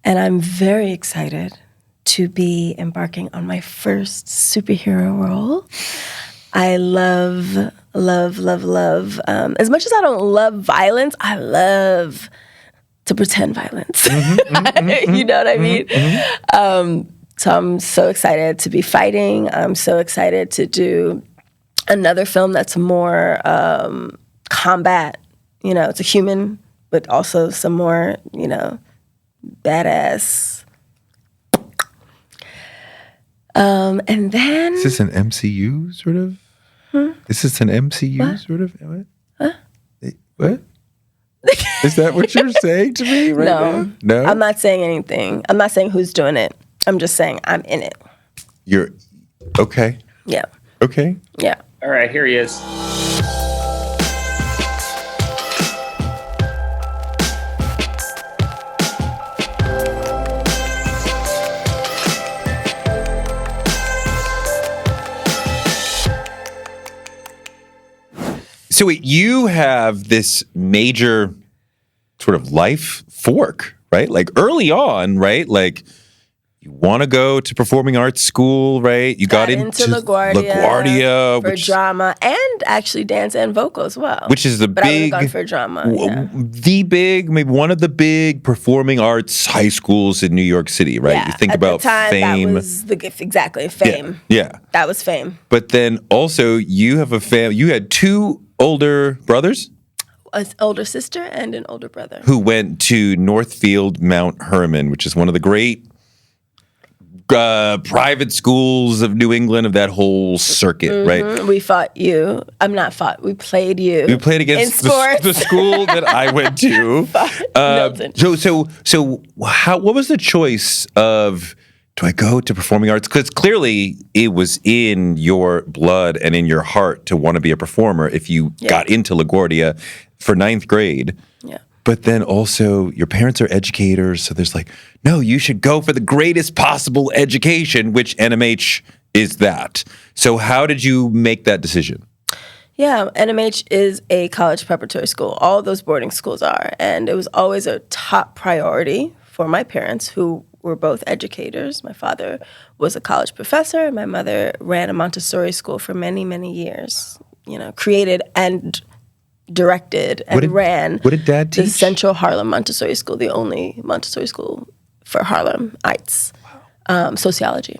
And I'm very excited to be embarking on my first superhero role. I love. As much as I don't love violence, I love to pretend violence. You know what I mean? So I'm so excited to be fighting. I'm so excited to do another film that's more combat. You know, it's a human, but also some more, you know, badass. And then... Is this an MCU sort of? Is this an MCU sort of? What? Huh? What? Is that what you're saying to me right now? No? I'm not saying anything. I'm not saying who's doing it. I'm just saying I'm in it. You're... Okay. Yeah. Okay. Yeah. All right, here he is. So wait, you have this major sort of life fork, right? Like early on, right? Like you want to go to performing arts school, right? You got into LaGuardia for drama and actually dance and vocal as well. Which is but I would have gone for drama. Maybe one of the big performing arts high schools in New York City, right? Yeah. You think At about the time, Fame. That was the gift, exactly. Fame. Yeah. That was Fame. But then also you have a family. You had two older brothers? An older sister and an older brother. Who went to Northfield Mount Herman, which is one of the great private schools of New England, of that whole circuit, right? We fought you. I'm not fought. We played you. We played against the school that I went to. Milton. So what was the choice of, do I go to performing arts? Because clearly it was in your blood and in your heart to want to be a performer if you got into LaGuardia for 9th grade. Yeah. But then also your parents are educators, so there's like, no, you should go for the greatest possible education, which NMH is that. So how did you make that decision? Yeah, NMH is a college preparatory school. All of those boarding schools are. And it was always a top priority for my parents, who were both educators. My father was a college professor. My mother ran a Montessori school for many, many years. You know, created and directed and ran what did Dad teach? The Central Harlem Montessori School, the only Montessori school for Harlemites. Wow. Sociology.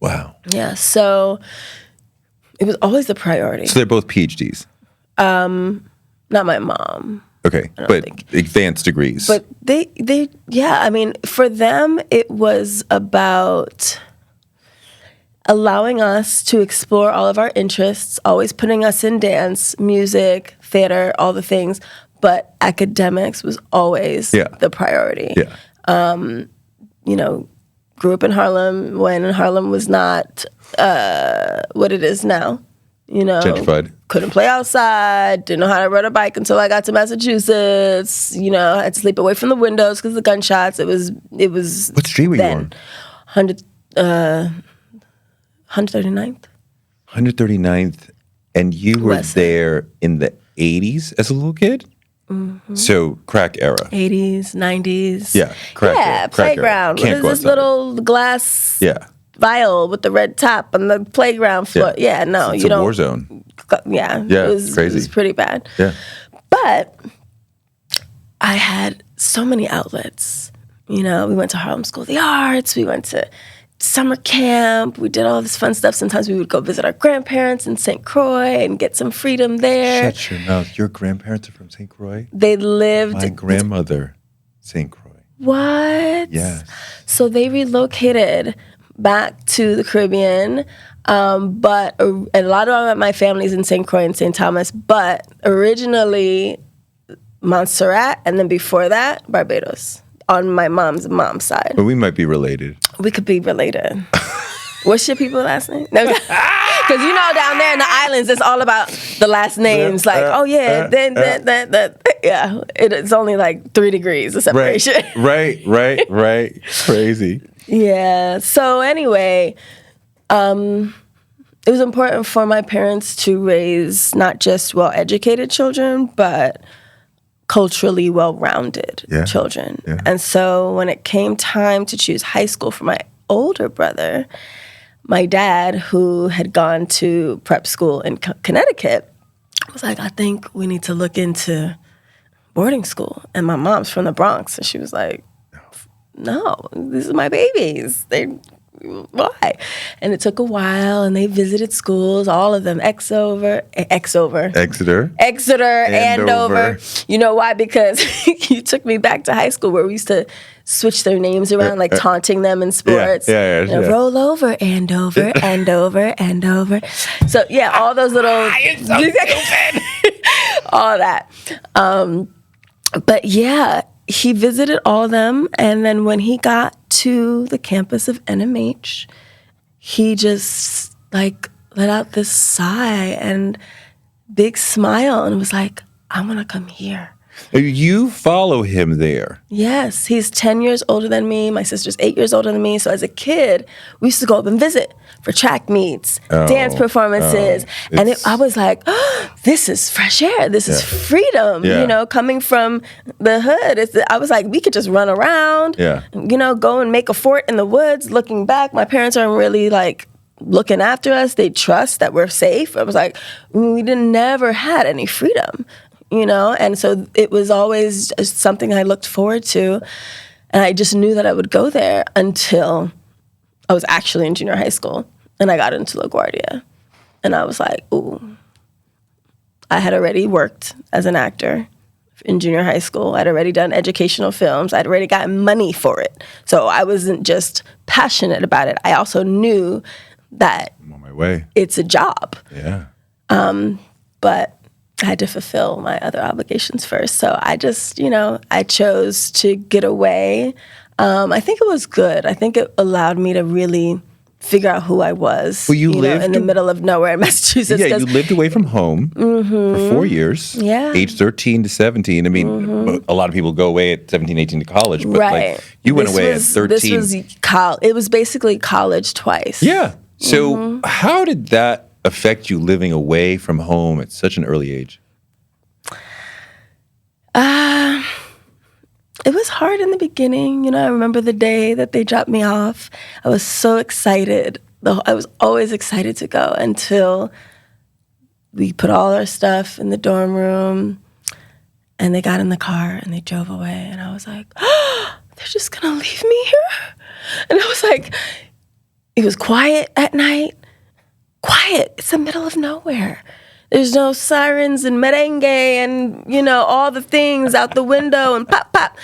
Wow. Yeah, so it was always a priority. So they're both PhDs? Not my mom. Okay, but advanced degrees. But they, yeah, I mean, for them, it was about allowing us to explore all of our interests, always putting us in dance, music, theater, all the things, but academics was always the priority. Yeah. You know, grew up in Harlem when Harlem was not what it is now. You know, gentrified. Couldn't play outside, didn't know how to ride a bike until I got to Massachusetts. You know, I had to sleep away from the windows because of the gunshots. It was. What street were you on? 139th. 139th, and you were there in the 80s as a little kid? Mm-hmm. So crack era. 80s, 90s. Yeah, crack era. Yeah, playground. What is this little glass vial with the red top on the playground floor? Yeah, no, it's you don't. It's a war zone. Yeah, it was crazy. It was pretty bad. Yeah. But I had so many outlets. You know, we went to Harlem School of the Arts. We went to summer camp. We did all this fun stuff. Sometimes we would go visit our grandparents in St. Croix and get some freedom there. Shut your mouth. Your grandparents are from St. Croix? They lived... My grandmother, St. Croix. What? Yes. So they relocated back to the Caribbean, but a lot of my family's in St. Croix and St. Thomas, but originally Montserrat, and then before that, Barbados. On my mom's side. But we might be related. We could be related. What's your people's last name? No, because you know down there in the islands, it's all about the last names. Like, oh yeah, yeah. It's only like 3 degrees of separation. Right. Crazy. Yeah. So anyway, it was important for my parents to raise not just well-educated children, but culturally well-rounded children. Yeah. And so when it came time to choose high school for my older brother, my dad, who had gone to prep school in Connecticut, was like, I think we need to look into boarding school. And my mom's from the Bronx, and she was like, no, these are my babies. Why? And it took a while, and they visited schools, all of them, Exeter, Andover. You know why? Because you took me back to high school where we used to switch their names around, like taunting them in sports. Roll over, Andover, Andover. So yeah, all those little, it's so stupid. all that. But yeah, he visited all of them, and then when he got to the campus of NMH, he just like let out this sigh and big smile and was like, I want to come here. You follow him there. Yes, he's 10 years older than me. My sister's 8 years older than me. So as a kid, we used to go up and visit for track meets, dance performances. And I was like, oh, this is fresh air. This is freedom, you know, coming from the hood. I was like, we could just run around, you know, go and make a fort in the woods. Looking back, my parents aren't really like looking after us. They trust that we're safe. I was like, we never had any freedom. You know, and so it was always something I looked forward to. And I just knew that I would go there until I was actually in junior high school and I got into LaGuardia. And I was like, ooh, I had already worked as an actor in junior high school. I'd already done educational films. I'd already gotten money for it. So I wasn't just passionate about it. I also knew that I'm on my way. It's a job. Yeah. But I had to fulfill my other obligations first. So I just, you know, I chose to get away. I think it was good. I think it allowed me to really figure out who I was. Well, you lived know, in the middle of nowhere in Massachusetts. Yeah, you lived away from home for 4 years. Yeah. Age 13 to 17. I mean, a lot of people go away at 17, 18 to college. But like, you went away at 13. It was basically college twice. Yeah. So how did that affect you living away from home at such an early age? It was hard in the beginning. You know, I remember the day that they dropped me off. I was so excited. I was always excited to go until we put all our stuff in the dorm room and they got in the car and they drove away. And I was like, oh, they're just gonna leave me here? And I was like, it was quiet at night. Quiet. It's the middle of nowhere. There's no sirens and merengue and, you know, all the things out the window and pop, pop.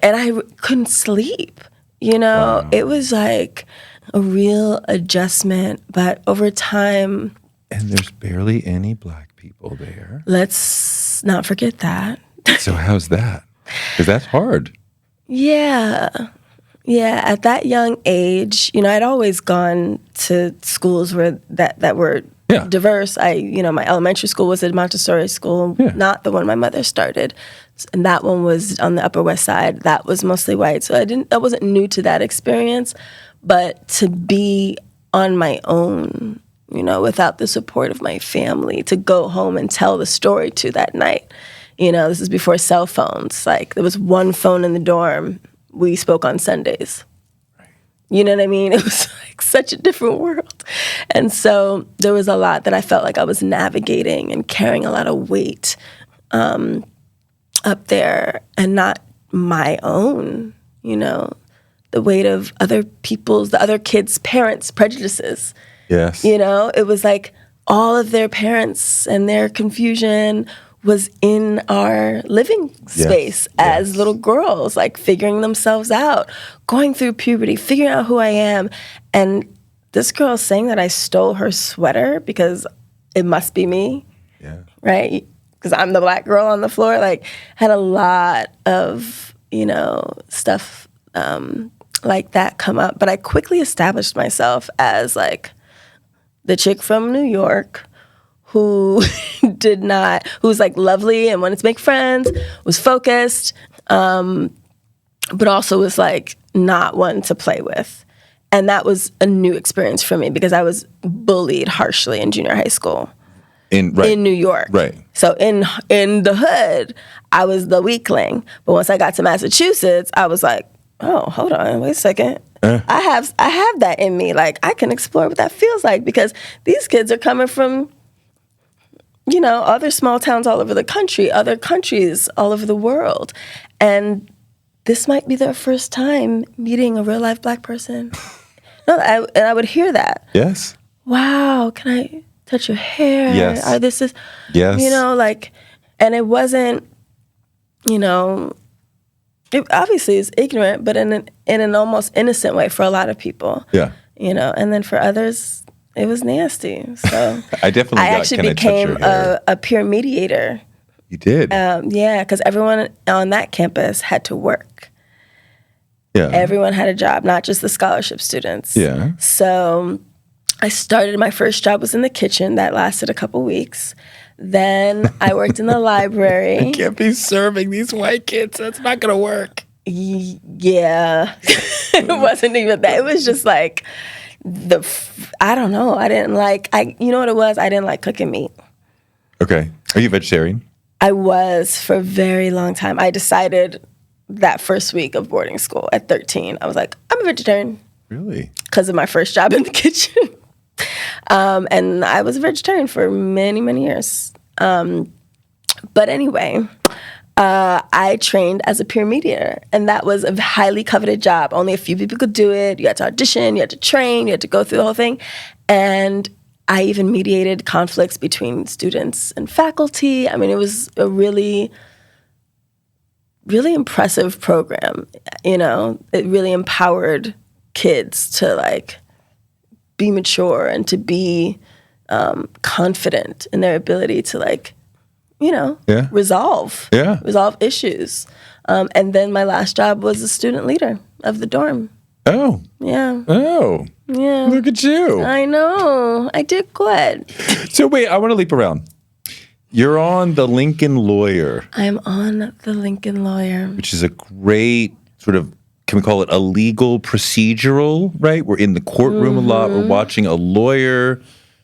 And I couldn't sleep. You know, It was like a real adjustment. But over time. And there's barely any Black people there. Let's not forget that. So how's that? Because that's hard. Yeah. Yeah, at that young age, you know, I'd always gone to schools where that were diverse. My elementary school was a Montessori school, not the one my mother started. And that one was on the Upper West Side. That was mostly white. So I wasn't new to that experience, but to be on my own, you know, without the support of my family, to go home and tell the story to that night. You know, this is before cell phones. Like, there was one phone in the dorm. We spoke on Sundays. Right. You know what I mean? It was like such a different world. And so there was a lot that I felt like I was navigating and carrying a lot of weight up there and not my own, you know, the weight of other people's, the other kids' parents' prejudices. Yes. You know, it was like all of their parents and their confusion was in our living space as little girls, like figuring themselves out, going through puberty, figuring out who I am. And this girl saying that I stole her sweater because it must be me, right? Because I'm the Black girl on the floor, like, had a lot of, you know, stuff like that come up. But I quickly established myself as like the chick from New York who was like lovely and wanted to make friends, was focused, but also was like not one to play with. And that was a new experience for me because I was bullied harshly in junior high school in New York. Right. So in the hood, I was the weakling. But once I got to Massachusetts, I was like, oh, hold on, wait a second. I have that in me. Like, I can explore what that feels like, because these kids are coming from, you know, other small towns all over the country, other countries all over the world. And this might be their first time meeting a real life Black person. No, and I would hear that. Yes. Wow, can I touch your hair? Yes. Or this is, yes. You know, like, and it wasn't, you know, it obviously is ignorant, but in an almost innocent way for a lot of people. Yeah. You know, and then for others, it was nasty. So I definitely actually became a peer mediator. You did? Yeah, because everyone on that campus had to work. Yeah. Everyone had a job, not just the scholarship students. Yeah. So I started, my first job was in the kitchen. That lasted a couple weeks. Then I worked in the library. I can't be serving these white kids. That's not going to work. Yeah. It wasn't even that. It was just like, I don't know. You know what it was? I didn't like cooking meat. Okay. Are you vegetarian? I was for a very long time. I decided that first week of boarding school at 13, I was like, I'm a vegetarian. Really? Because of my first job in the kitchen. And I was a vegetarian for many, many years. But anyway, I trained as a peer mediator, and that was a highly coveted job. Only a few people could do it. You had to audition, you had to train, you had to go through the whole thing. And I even mediated conflicts between students and faculty. I mean, it was a really, really impressive program. You know, it really empowered kids to like be mature and to be confident in their ability to like, you know, resolve issues. And then my last job was a student leader of the dorm. Oh. Yeah. Oh. Yeah. Look at you. I know. I did good. So wait, I want to leap around. You're on The Lincoln Lawyer. I'm on The Lincoln Lawyer. Which is a great sort of, can we call it a legal procedural, right? We're in the courtroom a lot. We're watching a lawyer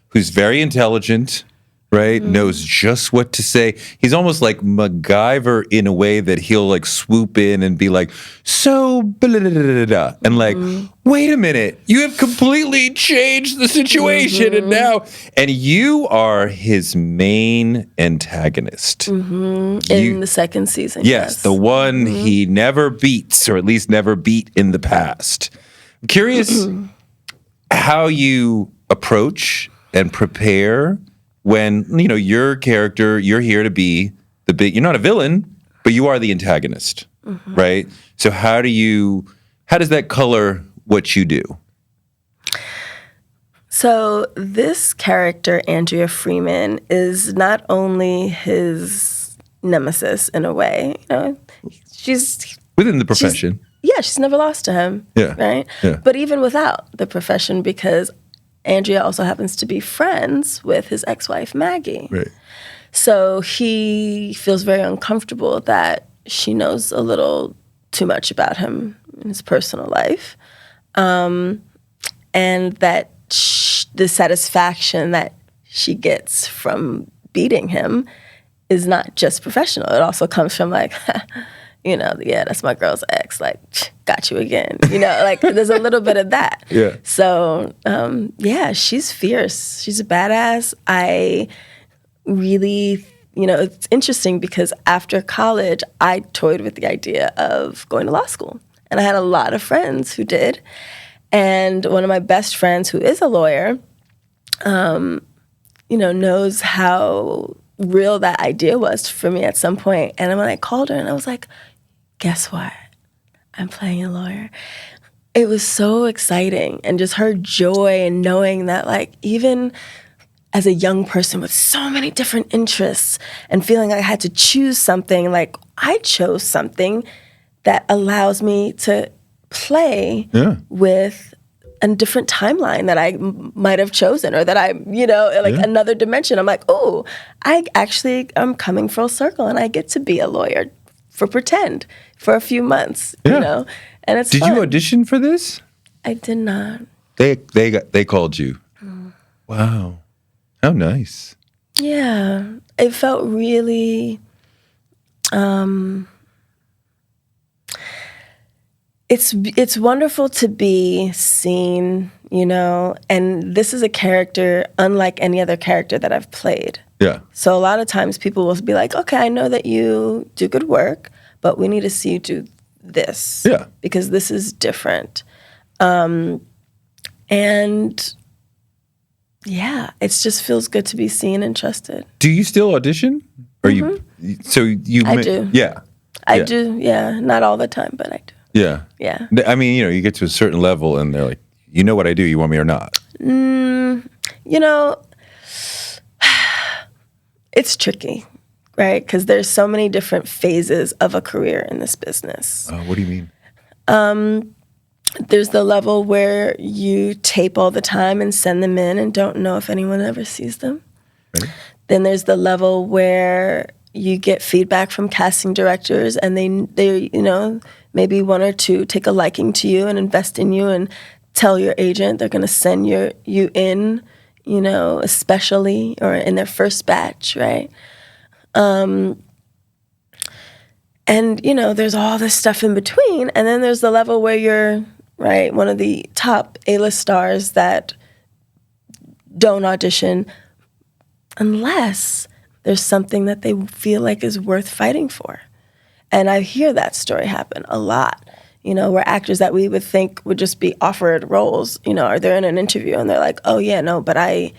who's very intelligent, right? Knows just what to say. He's almost like MacGyver in a way that he'll like swoop in and be like, so, blah, blah, blah, blah, blah. And like, wait a minute, you have completely changed the situation and you are his main antagonist. In the second season. Yes, the one he never beats, or at least never beat in the past. I'm curious how you approach and prepare when, you know, your character, you're here to be you're not a villain, but you are the antagonist, right? So how does that color what you do? So this character, Andrea Freeman, is not only his nemesis in a way, you know, she's within the profession. She's never lost to him, right? Yeah. But even without the profession, because Andrea also happens to be friends with his ex-wife, Maggie. Right. So he feels very uncomfortable that she knows a little too much about him in his personal life. And that the satisfaction that she gets from beating him is not just professional. It also comes from like, you know, that's my girl's ex, like, got you again. You know, like there's a little bit of that. Yeah. So, she's fierce. She's a badass. I really, you know, it's interesting because after college, I toyed with the idea of going to law school. And I had a lot of friends who did. And one of my best friends, who is a lawyer, you know, knows how real that idea was for me at some point. And when I called her and I was like, guess what? I'm playing a lawyer. It was so exciting. And just her joy and knowing that, like, even as a young person with so many different interests and feeling like I had to choose something, like, I chose something that allows me to play with a different timeline that I might have chosen, or that I, you know, like another dimension. I'm like, oh, I actually am coming full circle and I get to be a lawyer for pretend for a few months, you know, and it's Did fun. you audition for this? I did not. They called you. Wow. How nice. Yeah. It felt really It's wonderful to be seen, you know, and this is a character unlike any other character that I've played. Yeah. So a lot of times people will be like, okay, I know that you do good work, but we need to see you do this. Yeah. Because this is different. And yeah, it just feels good to be seen and trusted. Do you still audition? Or you? So you? I do. Yeah. I do. Yeah. Not all the time, but I do. Yeah. Yeah. I mean, you know, you get to a certain level and they're like, you know what I do, you want me or not? You know, it's tricky, right? Because there's so many different phases of a career in this business. What do you mean? There's the level where you tape all the time and send them in and don't know if anyone ever sees them. Right. Then there's the level where you get feedback from casting directors and they you know, maybe one or two take a liking to you and invest in you and tell your agent they're going to send you in, you know, especially or in their first batch, right? And, you know, there's all this stuff in between. And then there's the level where you're, right, one of the top A-list stars that don't audition unless there's something that they feel like is worth fighting for. And I hear that story happen a lot, you know, where actors that we would think would just be offered roles, you know, or they're in an interview and they're like, oh, yeah, no, but I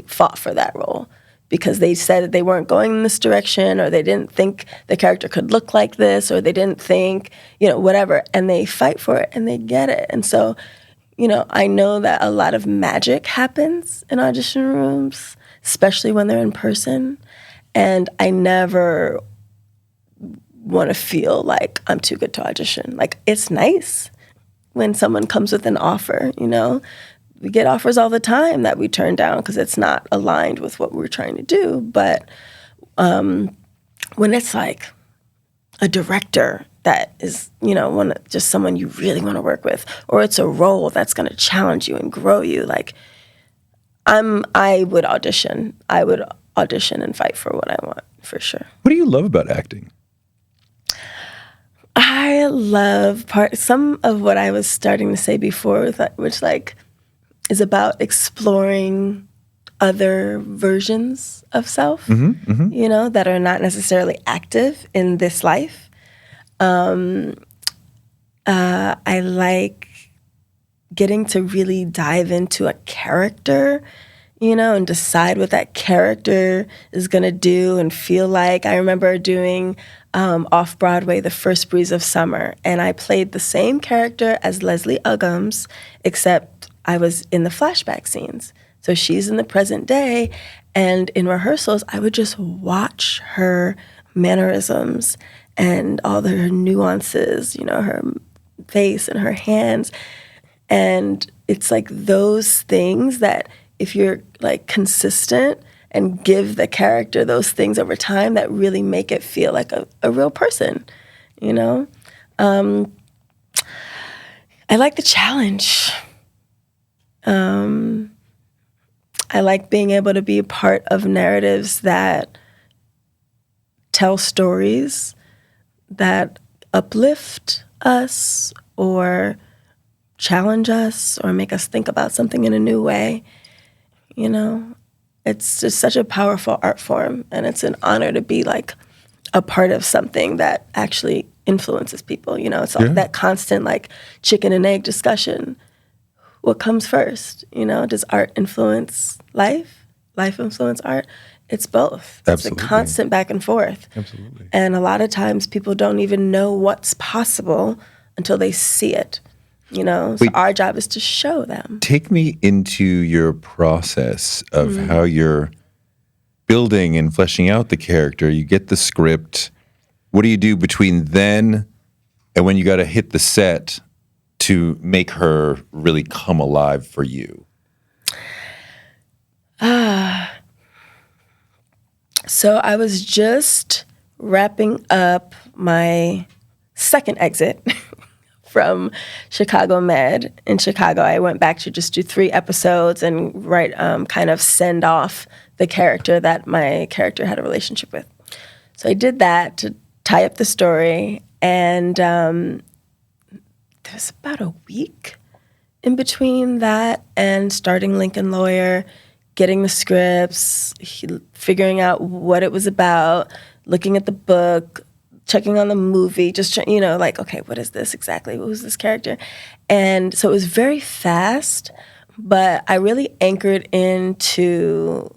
fought for that role because they said that they weren't going in this direction or they didn't think the character could look like this or they didn't think, you know, whatever. And they fight for it and they get it. And so, you know, I know that a lot of magic happens in audition rooms, especially when they're in person. And I never want to feel like I'm too good to audition. Like, it's nice when someone comes with an offer, you know? We get offers all the time that we turn down because it's not aligned with what we're trying to do. But when it's like a director that is, you know, just someone you really want to work with, or it's a role that's going to challenge you and grow you, like, I would audition. I would audition and fight for what I want, for sure. What do you love about acting? I love some of what I was starting to say before, which like is about exploring other versions of self, you know, that are not necessarily active in this life. I like getting to really dive into a character, you know, and decide what that character is going to do and feel like. I remember doing off-Broadway, The First Breeze of Summer, and I played the same character as Leslie Uggams, except I was in the flashback scenes. So she's in the present day, and in rehearsals, I would just watch her mannerisms and all her nuances, you know, her face and her hands. And it's like those things that if you're like consistent and give the character those things over time that really make it feel like a real person, you know? I like the challenge. I like being able to be a part of narratives that tell stories that uplift us or challenge us or make us think about something in a new way. You know, it's just such a powerful art form, and it's an honor to be like a part of something that actually influences people. You know, it's all that constant like chicken and egg discussion. What comes first? You know, does art influence life? Life influence art? It's both. Absolutely. It's a constant back and forth. Absolutely. And a lot of times people don't even know what's possible until they see it. You know, so our job is to show them. Take me into your process of how you're building and fleshing out the character. You get the script. What do you do between then and when you got to hit the set to make her really come alive for you? So I was just wrapping up my second exit from Chicago Med. In Chicago, I went back to just do 3 episodes and kind of send off the character that my character had a relationship with. So I did that to tie up the story, and there was about a week in between that and starting Lincoln Lawyer, getting the scripts, figuring out what it was about, looking at the book, checking on the movie, just, like, okay, what is this exactly? Who's this character? And so it was very fast, but I really anchored into,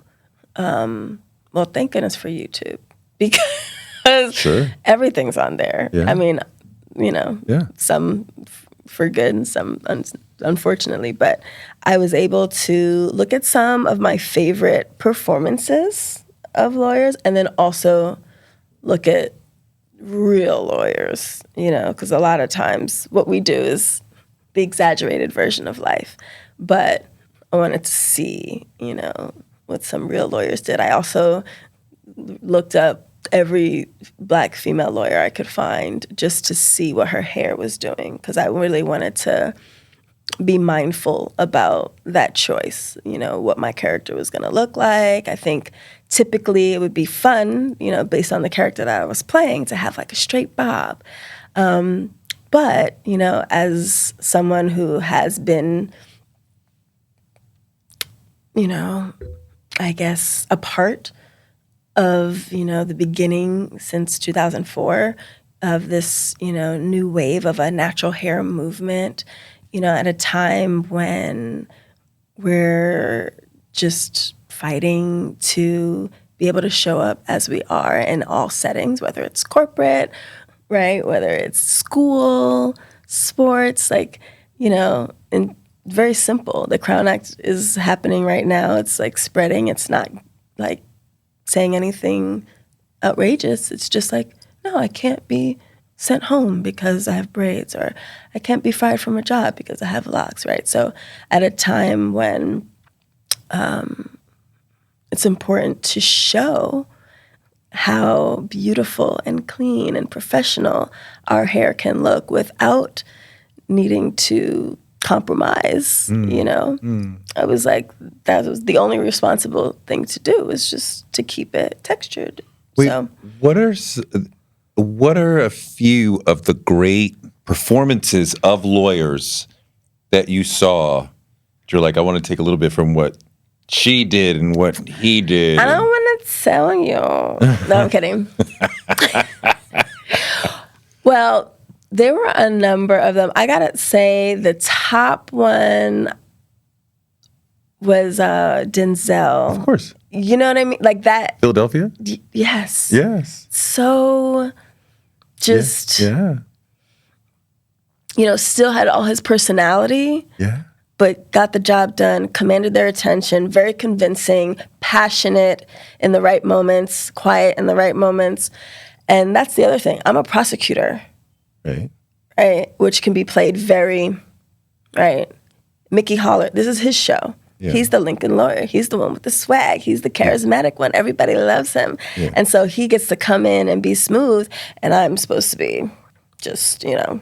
well, thank goodness for YouTube, because everything's on there. Yeah. I mean, some for good and some unfortunately, but I was able to look at some of my favorite performances of lawyers and then also look at real lawyers, because a lot of times what we do is the exaggerated version of life. But I wanted to see, what some real lawyers did. I also looked up every Black female lawyer I could find just to see what her hair was doing, because I really wanted to be mindful about that choice, what my character was going to look like. I think typically it would be fun, based on the character that I was playing, to have like a straight bob. But, as someone who has been, I guess, a part of, the beginning since 2004 of this, new wave of a natural hair movement, at a time when we're just fighting to be able to show up as we are in all settings, whether it's corporate, right, whether it's school, sports, and very simple. The Crown Act is happening right now. It's like spreading. It's not like saying anything outrageous. It's just like, no, I can't be sent home because I have braids, or I can't be fired from a job because I have locks, right? So at a time when it's important to show how beautiful and clean and professional our hair can look without needing to compromise, I was like, that was the only responsible thing to do, was just to keep it textured. Wait, so what are a few of the great performances of lawyers that you saw? You're like, I want to take a little bit from what she did and what he did. I don't want to tell you. No, I'm kidding. Well, there were a number of them. I gotta say the top one was Denzel. Of course. You know what I mean? Like that. Philadelphia? Yes. Yes. So just, Yeah. Still had all his personality. Yeah. But got the job done, commanded their attention, very convincing, passionate in the right moments, quiet in the right moments. And that's the other thing. I'm a prosecutor. Right? Which can be played very, right? Mickey Holler, this is his show. Yeah. He's the Lincoln Lawyer. He's the one with the swag. He's the charismatic one. Everybody loves him. Yeah. And so he gets to come in and be smooth, and I'm supposed to be just, So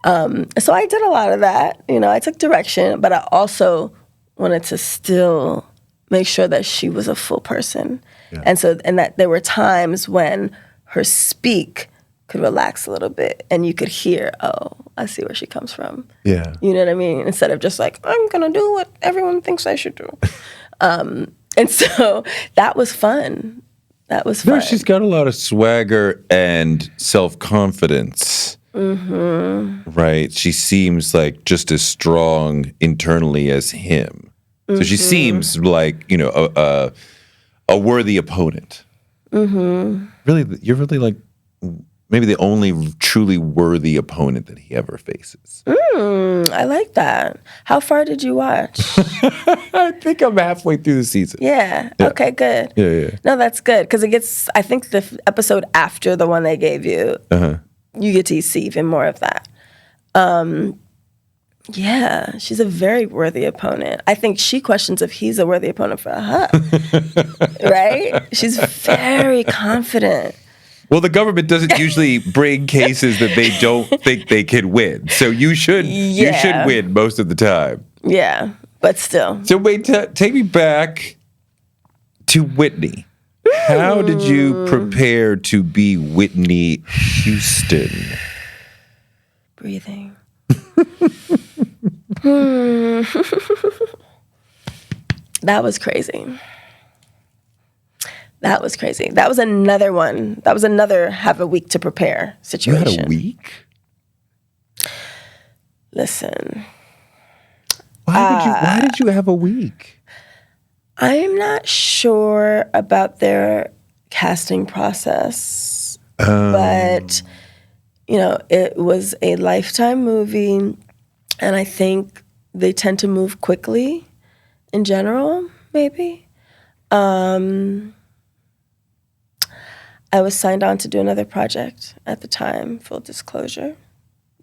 I did a lot of that. I took direction, but I also wanted to still make sure that she was a full person. Yeah. And that there were times when her speak could relax a little bit and you could hear, oh, I see where she comes from. Yeah. You know what I mean? Instead of just like, I'm going to do what everyone thinks I should do. And so that was fun. That was fun. No, she's got a lot of swagger and self-confidence. Mm-hmm. Right? She seems like just as strong internally as him. So she seems like, a worthy opponent. Mm-hmm. Really, you're really like maybe the only truly worthy opponent that he ever faces. I like that. How far did you watch? I think I'm halfway through the season. Yeah. Okay, good. Yeah. No, that's good. Because it gets, I think the episode after the one they gave you, you get to see even more of that. Yeah, she's a very worthy opponent. I think she questions if he's a worthy opponent for her. Right? She's very confident. Well, the government doesn't usually bring cases that they don't think they can win. So you should win most of the time. Yeah, but still. So wait, take me back to Whitney. How did you prepare to be Whitney Houston? Breathing. That was crazy. That was crazy. That was another one. That was another have a week to prepare situation. You had a week? Listen. Why did you have a week? I'm not sure about their casting process, but, it was a Lifetime movie, and I think they tend to move quickly in general, maybe. I was signed on to do another project at the time, full disclosure.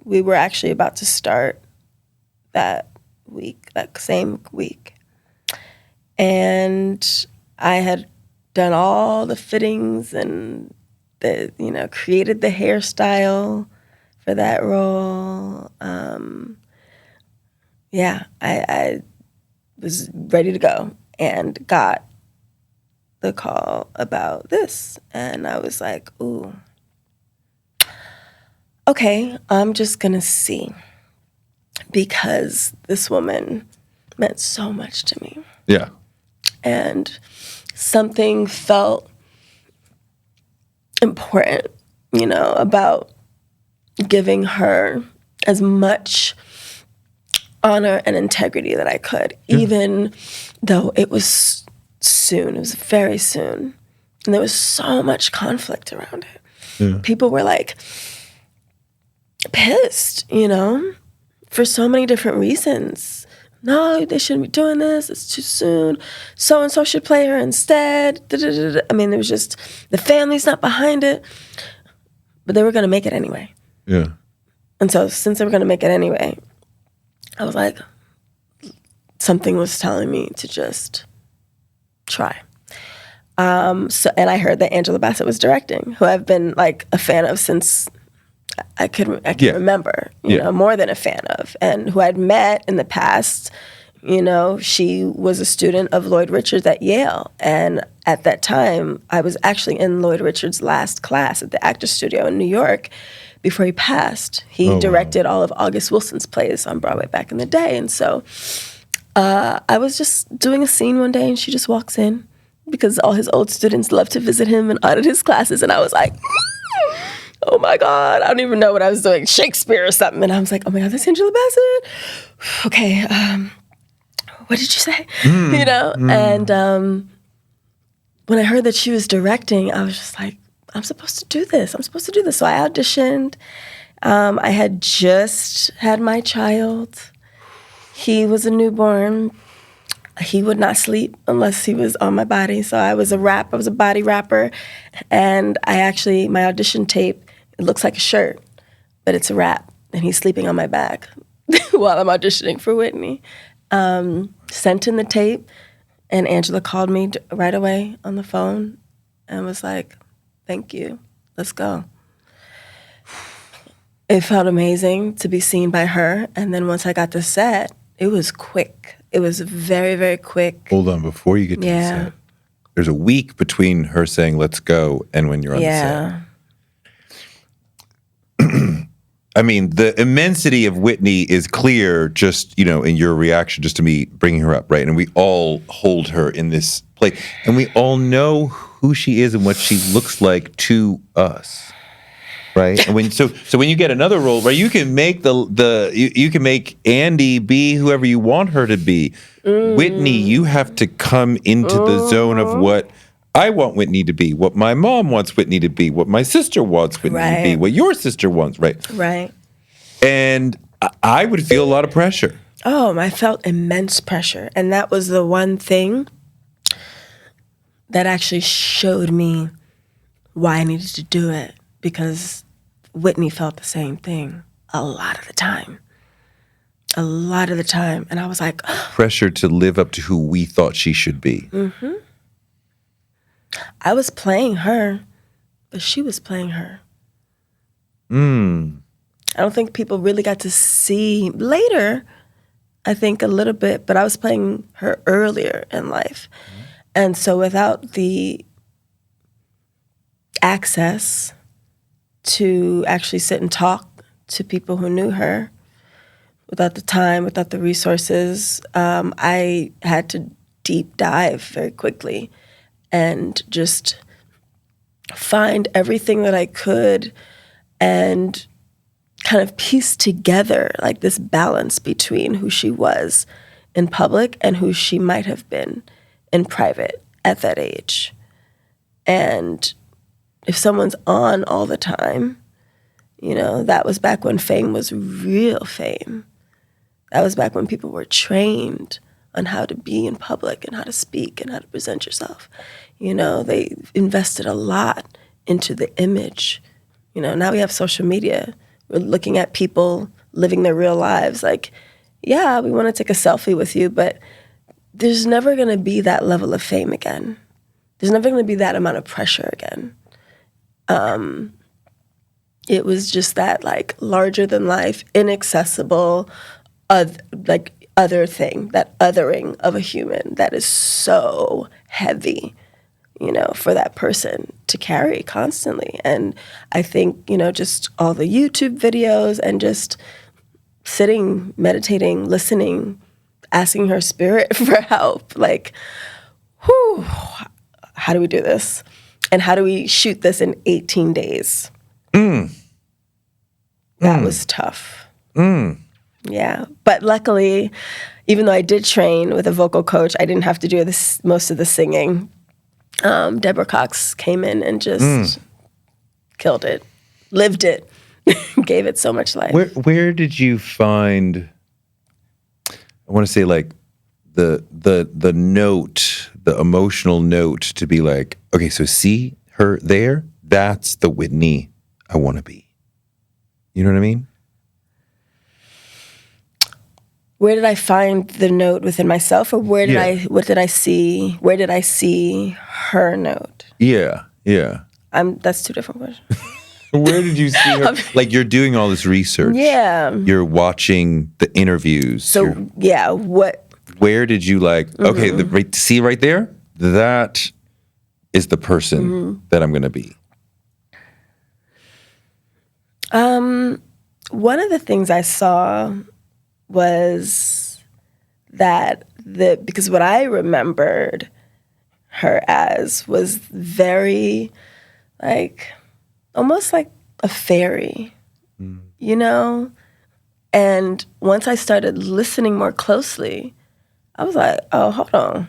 We were actually about to start that same week. And I had done all the fittings and created the hairstyle for that role. I was ready to go and got the call about this. And I was like, ooh, okay, I'm just gonna see. Because this woman meant so much to me. Yeah. And something felt important, about giving her as much honor and integrity that I could, even though it was soon. It was very soon. And there was so much conflict around it. Yeah. People were like pissed, for so many different reasons. No, they shouldn't be doing this. It's too soon. So-and-so should play her instead. I mean, there was just, the family's not behind it. But they were going to make it anyway. Yeah. And so since they were going to make it anyway, I was like, something was telling me to just try. And I heard that Angela Bassett was directing, who I've been like a fan of since I can remember, more than a fan of, and who I'd met in the past. She was a student of Lloyd Richards at Yale. And at that time, I was actually in Lloyd Richards' last class at the Actors Studio in New York before he passed. He directed all of August Wilson's plays on Broadway back in the day. And so I was just doing a scene one day, and she just walks in because all his old students love to visit him and audit his classes. And I was like, oh my God, I don't even know what I was doing, Shakespeare or something. And I was like, oh my God, that's Angela Bassett? Okay, what did you say? And when I heard that she was directing, I was just like, I'm supposed to do this. So I auditioned. I had just had my child. He was a newborn. He would not sleep unless he was on my body. So I was a body rapper. And my audition tape, it looks like a shirt, but it's a wrap. And he's sleeping on my back while I'm auditioning for Whitney. Sent in the tape, and Angela called me right away on the phone and was like, thank you, let's go. It felt amazing to be seen by her. And then once I got to set, it was quick. It was very, very quick. Hold on, before you get to the set, there's a week between her saying, let's go, and when you're on the set. I mean, the immensity of Whitney is clear just, in your reaction just to me bringing her up, right? And we all hold her in this place. And we all know who she is and what she looks like to us, right? And when you get another role, right, you can make you can make Andy be whoever you want her to be. Whitney, you have to come into the zone of what I want Whitney to be, what my mom wants Whitney to be, what my sister wants Whitney to be, what your sister wants, right? Right. And I would feel a lot of pressure. Oh, I felt immense pressure. And that was the one thing that actually showed me why I needed to do it, because Whitney felt the same thing a lot of the time. And I was like, oh. Pressure to live up to who we thought she should be. Mm-hmm. I was playing her, but she was playing her. I don't think people really got to see later, I think a little bit, but I was playing her earlier in life. And so without the access to actually sit and talk to people who knew her. Without the time, without the resources, I had to deep dive very quickly and just find everything that I could and kind of piece together like this balance between who she was in public and who she might have been in private at that age. And if someone's on all the time, that was back when fame was real fame. That was back when people were trained on how to be in public and how to speak and how to present yourself. They invested a lot into the image. Now we have social media. We're looking at people living their real lives. Like, yeah, we want to take a selfie with you, but there's never going to be that level of fame again. There's never going to be that amount of pressure again. It was just that like larger than life, inaccessible, other thing, that othering of a human that is so heavy, for that person to carry constantly. And I think, just all the YouTube videos and just sitting, meditating, listening, asking her spirit for help, like, whew, how do we do this? And how do we shoot this in 18 days? That was tough. Yeah. But luckily, even though I did train with a vocal coach, I didn't have to do most of the singing. Deborah Cox came in and just killed it, lived it, gave it so much life. Where did you find, I want to say like the note, the emotional note to be like, okay, so see her there? That's the Whitney I want to be. You know what I mean? Where did I find the note within myself, or what did I see? Where did I see her note? Yeah. That's two different questions. Where did you see her? Like, you're doing all this research. Yeah. You're watching the interviews. So, what? Where did you okay, see right there? That is the person that I'm going to be. One of the things I saw was that because what I remembered her as was very almost like a fairy, And once I started listening more closely, I was like, oh, hold on.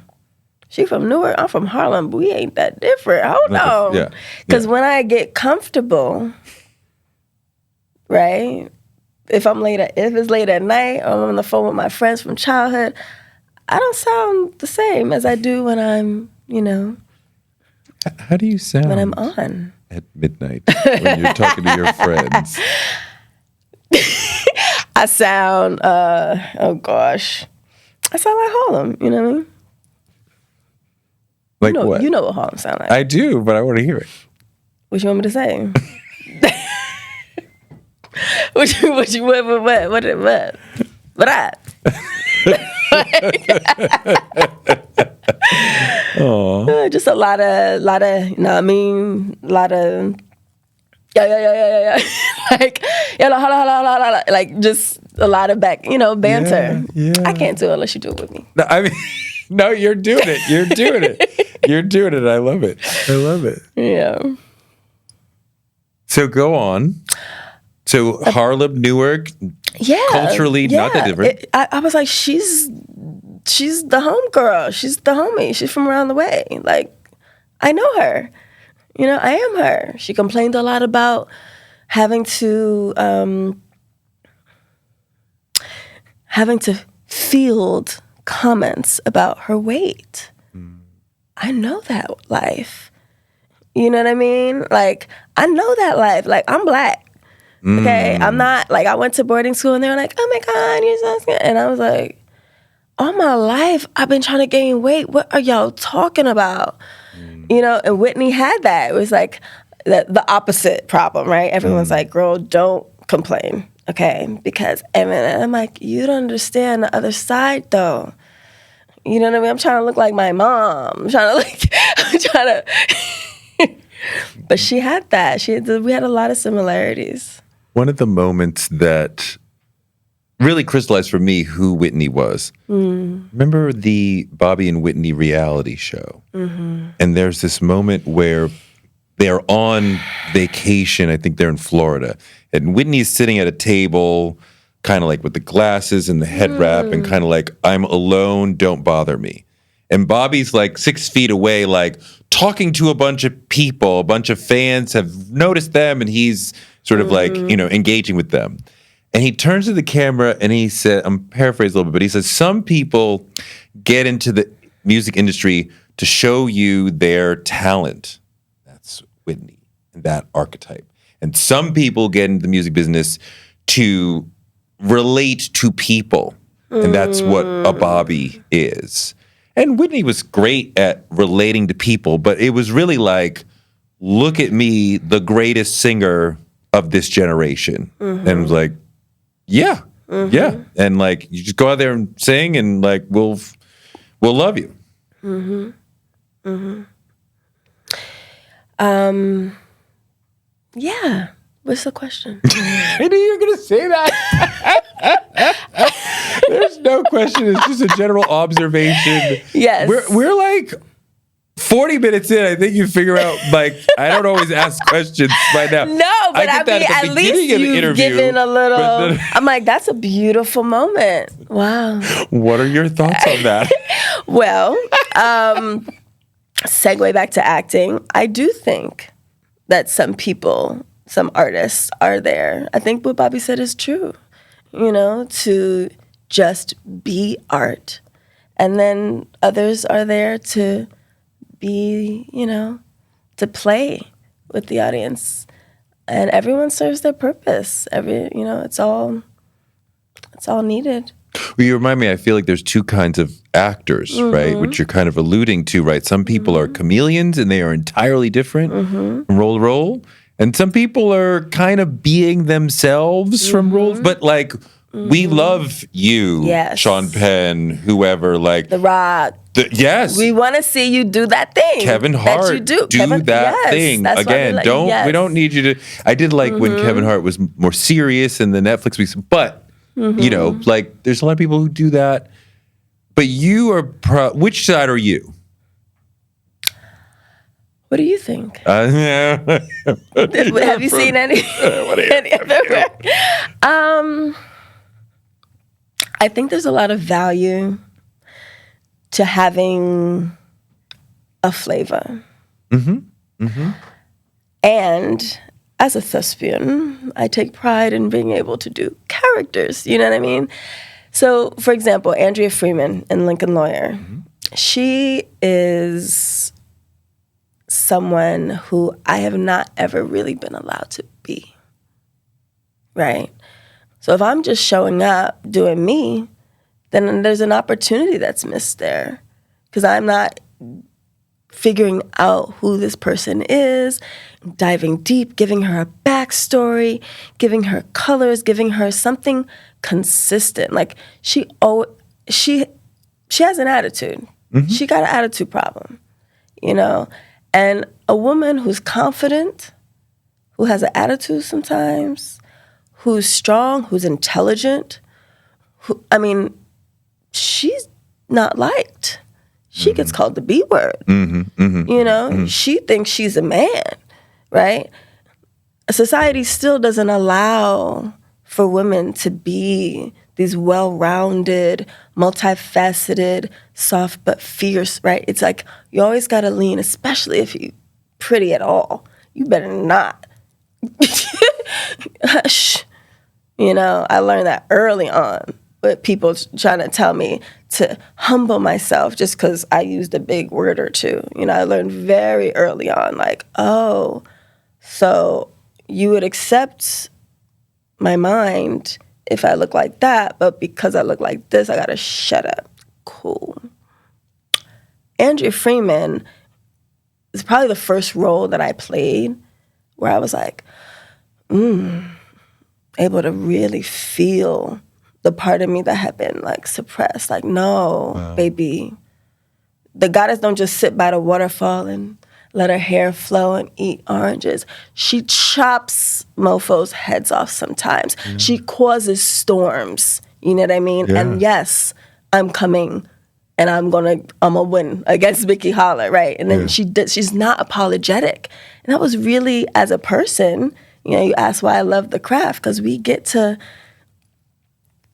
She from Newark, I'm from Harlem, but we ain't that different. Hold on. Because when I get comfortable, right? If it's late at night or I'm on the phone with my friends from childhood, I don't sound the same as I do when I'm, How do you sound when I'm on? At midnight when you're talking to your friends? I sound, oh gosh. I sound like Harlem, you know what I mean? Like what? You know what Harlem sound like. I do, but I want to hear it. What you want me to say? What? Just a lot of, yeah. Like just a lot of banter. Yeah. I can't do it unless you do it with me. No, I mean, no, you're doing it. You're doing it. I love it. Yeah. So go on. So Harlem, Newark, culturally not that different. I was like, she's the home girl. She's the homie. She's from around the way. Like, I know her. I am her. She complained a lot about having to field comments about her weight. I know that life. You know what I mean? Like, I know that life. Like, I'm Black. Okay, I'm not, I went to boarding school and they were like, oh my God, you're so skinny. And I was like, all my life, I've been trying to gain weight. What are y'all talking about? And Whitney had that. It was like the opposite problem, right? Everyone's like, girl, don't complain, okay? Because, and I'm like, you don't understand the other side, though. You know what I mean? I'm trying to look like my mom. I'm trying to But she had that. We had a lot of similarities. One of the moments that really crystallized for me who Whitney was. Remember the Bobby and Whitney reality show? And there's this moment where they're on vacation. I think they're in Florida. And Whitney's sitting at a table, kind of like with the glasses and the head wrap, and kind of like, I'm alone, don't bother me. And Bobby's like 6 feet away, like talking to a bunch of people, a bunch of fans have noticed them, and he's sort of like, engaging with them. And he turns to the camera and he said, I'm paraphrasing a little bit, but he says, some people get into the music industry to show you their talent. That's Whitney and that archetype. And some people get into the music business to relate to people. And that's what a Bobby is. And Whitney was great at relating to people, but it was really like, look at me, the greatest singer of this generation. And it was like, yeah. And like, you just go out there and sing, and like, we'll love you. Yeah. What's the question? I knew you were going to say that. There's no question. It's just a general observation. Yes. We're like 40 minutes in. I think you figure out, like, I don't always ask questions by now. No, but I mean, at least you've given a little. I'm like, that's a beautiful moment. Wow. What are your thoughts on that? Well, segue back to acting. I do think that some artists are there. I think what Bobby said is true, to just be art. And then others are there to be, to play with the audience. And everyone serves their purpose. It's all needed. Well, you remind me, I feel like there's two kinds of actors, right? Which you're kind of alluding to, right? Some people are chameleons and they are entirely different from role to role. And some people are kind of being themselves from roles. But like, we love you, yes. Sean Penn, whoever, like The Rock. Yes. We want to see you do that thing. Kevin Hart, that you do that thing. Again, we don't need you to. I did like when Kevin Hart was more serious in the Netflix weeks, but like there's a lot of people who do that. But you are, which side are you? What do you think? Have you seen any other work? I think there's a lot of value to having a flavor. And as a thespian, I take pride in being able to do characters, you know what I mean? So, for example, Andrea Freeman in Lincoln Lawyer, she is someone who I have not ever really been allowed to be, right? So if I'm just showing up doing me, then there's an opportunity that's missed there because I'm not figuring out who this person is, diving deep, giving her a backstory, giving her colors, giving her something consistent. Like she has an attitude. She got an attitude problem, And a woman who's confident, who has an attitude sometimes, who's strong, who's intelligent, she's not liked. She gets called the B word. She thinks she's a man, right? Society still doesn't allow for women to be these well-rounded, multifaceted, soft but fierce, right? It's like you always got to lean, especially if you're pretty at all. You better not. Hush. I learned that early on with people trying to tell me to humble myself just because I used a big word or two. I learned very early on, like, oh, so you would accept my mind if I look like that, but because I look like this, I gotta shut up. Cool. Andrea Freeman is probably the first role that I played where I was like, able to really feel the part of me that had been like suppressed. Like, no, baby, the goddess don't just sit by the waterfall and let her hair flow and eat oranges. She chops mofos' heads off sometimes. Yeah. She causes storms. You know what I mean? Yeah. And yes, I'm coming and I'm gonna win against Mickey Holler, right? And then she's not apologetic. And that was really, as a person, you asked why I love the craft, because we get to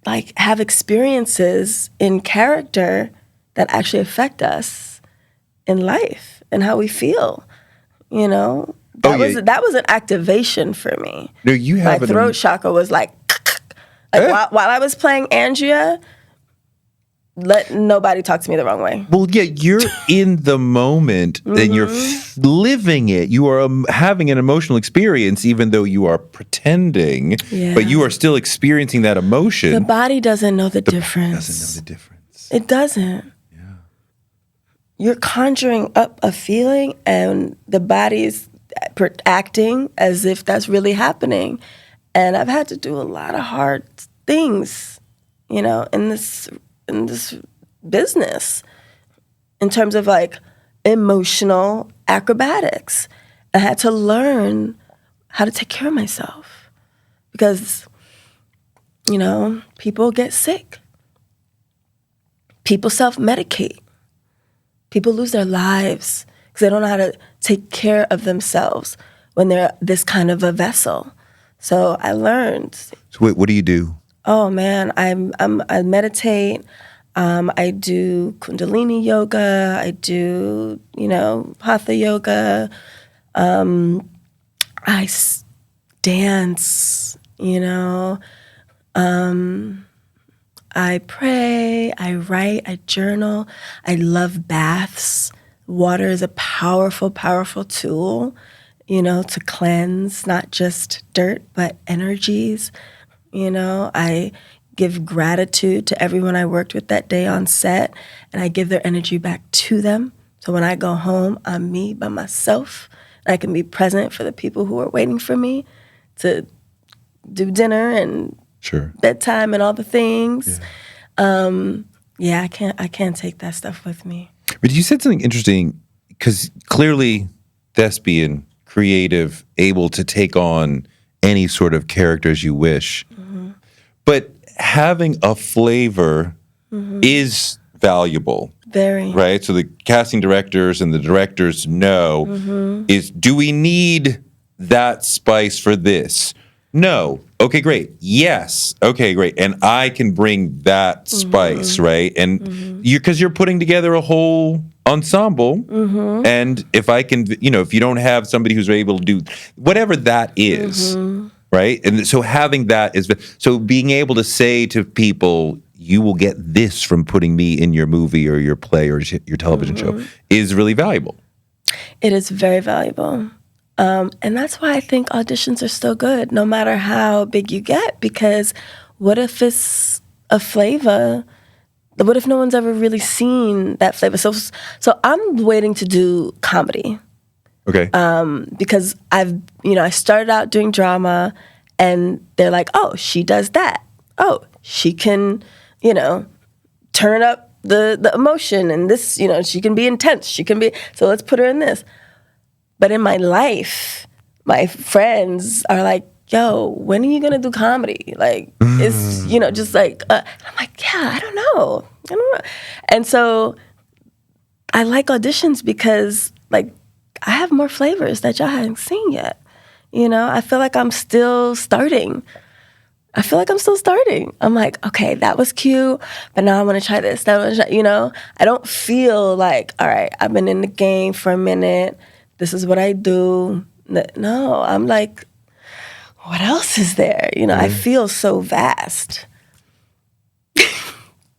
like have experiences in character that actually affect us in life and how we feel. That was an activation for me. No, you have my throat chakra was like while I was playing Andrea, let nobody talk to me the wrong way. Well, yeah, you're in the moment and you're living it. You are having an emotional experience, even though you are pretending, but you are still experiencing that emotion. The body doesn't know the difference. Doesn't know the difference. It doesn't. Yeah. You're conjuring up a feeling, and the body's acting as if that's really happening. And I've had to do a lot of hard things, in this business, in terms of like emotional acrobatics. I had to learn how to take care of myself because, people get sick. People self-medicate. People lose their lives because they don't know how to take care of themselves when they're this kind of a vessel. So I learned. So wait, what do you do? Oh man, I meditate. I do Kundalini yoga. I do Hatha yoga. I dance. I pray. I write. I journal. I love baths. Water is a powerful, powerful tool. To cleanse not just dirt, but energies. I give gratitude to everyone I worked with that day on set, and I give their energy back to them. So when I go home, I'm me by myself. And I can be present for the people who are waiting for me to do dinner and bedtime and all the things. I can't take that stuff with me. But you said something interesting, because clearly thespian, creative, able to take on any sort of character as you wish. But having a flavor is valuable. Very. Right? So the casting directors and the directors know do we need that spice for this? No. Okay, great. Yes. Okay, great. And I can bring that spice, right? And because you're putting together a whole ensemble, and if I can, if you don't have somebody who's able to do whatever that is, right? And so having that so being able to say to people, you will get this from putting me in your movie or your play or your television show is really valuable. It is very valuable. And that's why I think auditions are so good, no matter how big you get, because what if it's a flavor? What if no one's ever really seen that flavor? So I'm waiting to do comedy. Okay. Because I started out doing drama, and they're like, oh, she does that. Oh, she can, turn up the emotion, and this, she can be intense. So let's put her in this. But in my life, my friends are like, yo, when are you going to do comedy? Like, it's, just like, I'm like, yeah, I don't know. And so I like auditions because, like, I have more flavors that y'all haven't seen yet. I feel like I'm still starting. I'm like, okay, that was cute, but now I want to try this. I don't feel like, all right, I've been in the game for a minute. This is what I do. No, I'm like, what else is there? I feel so vast.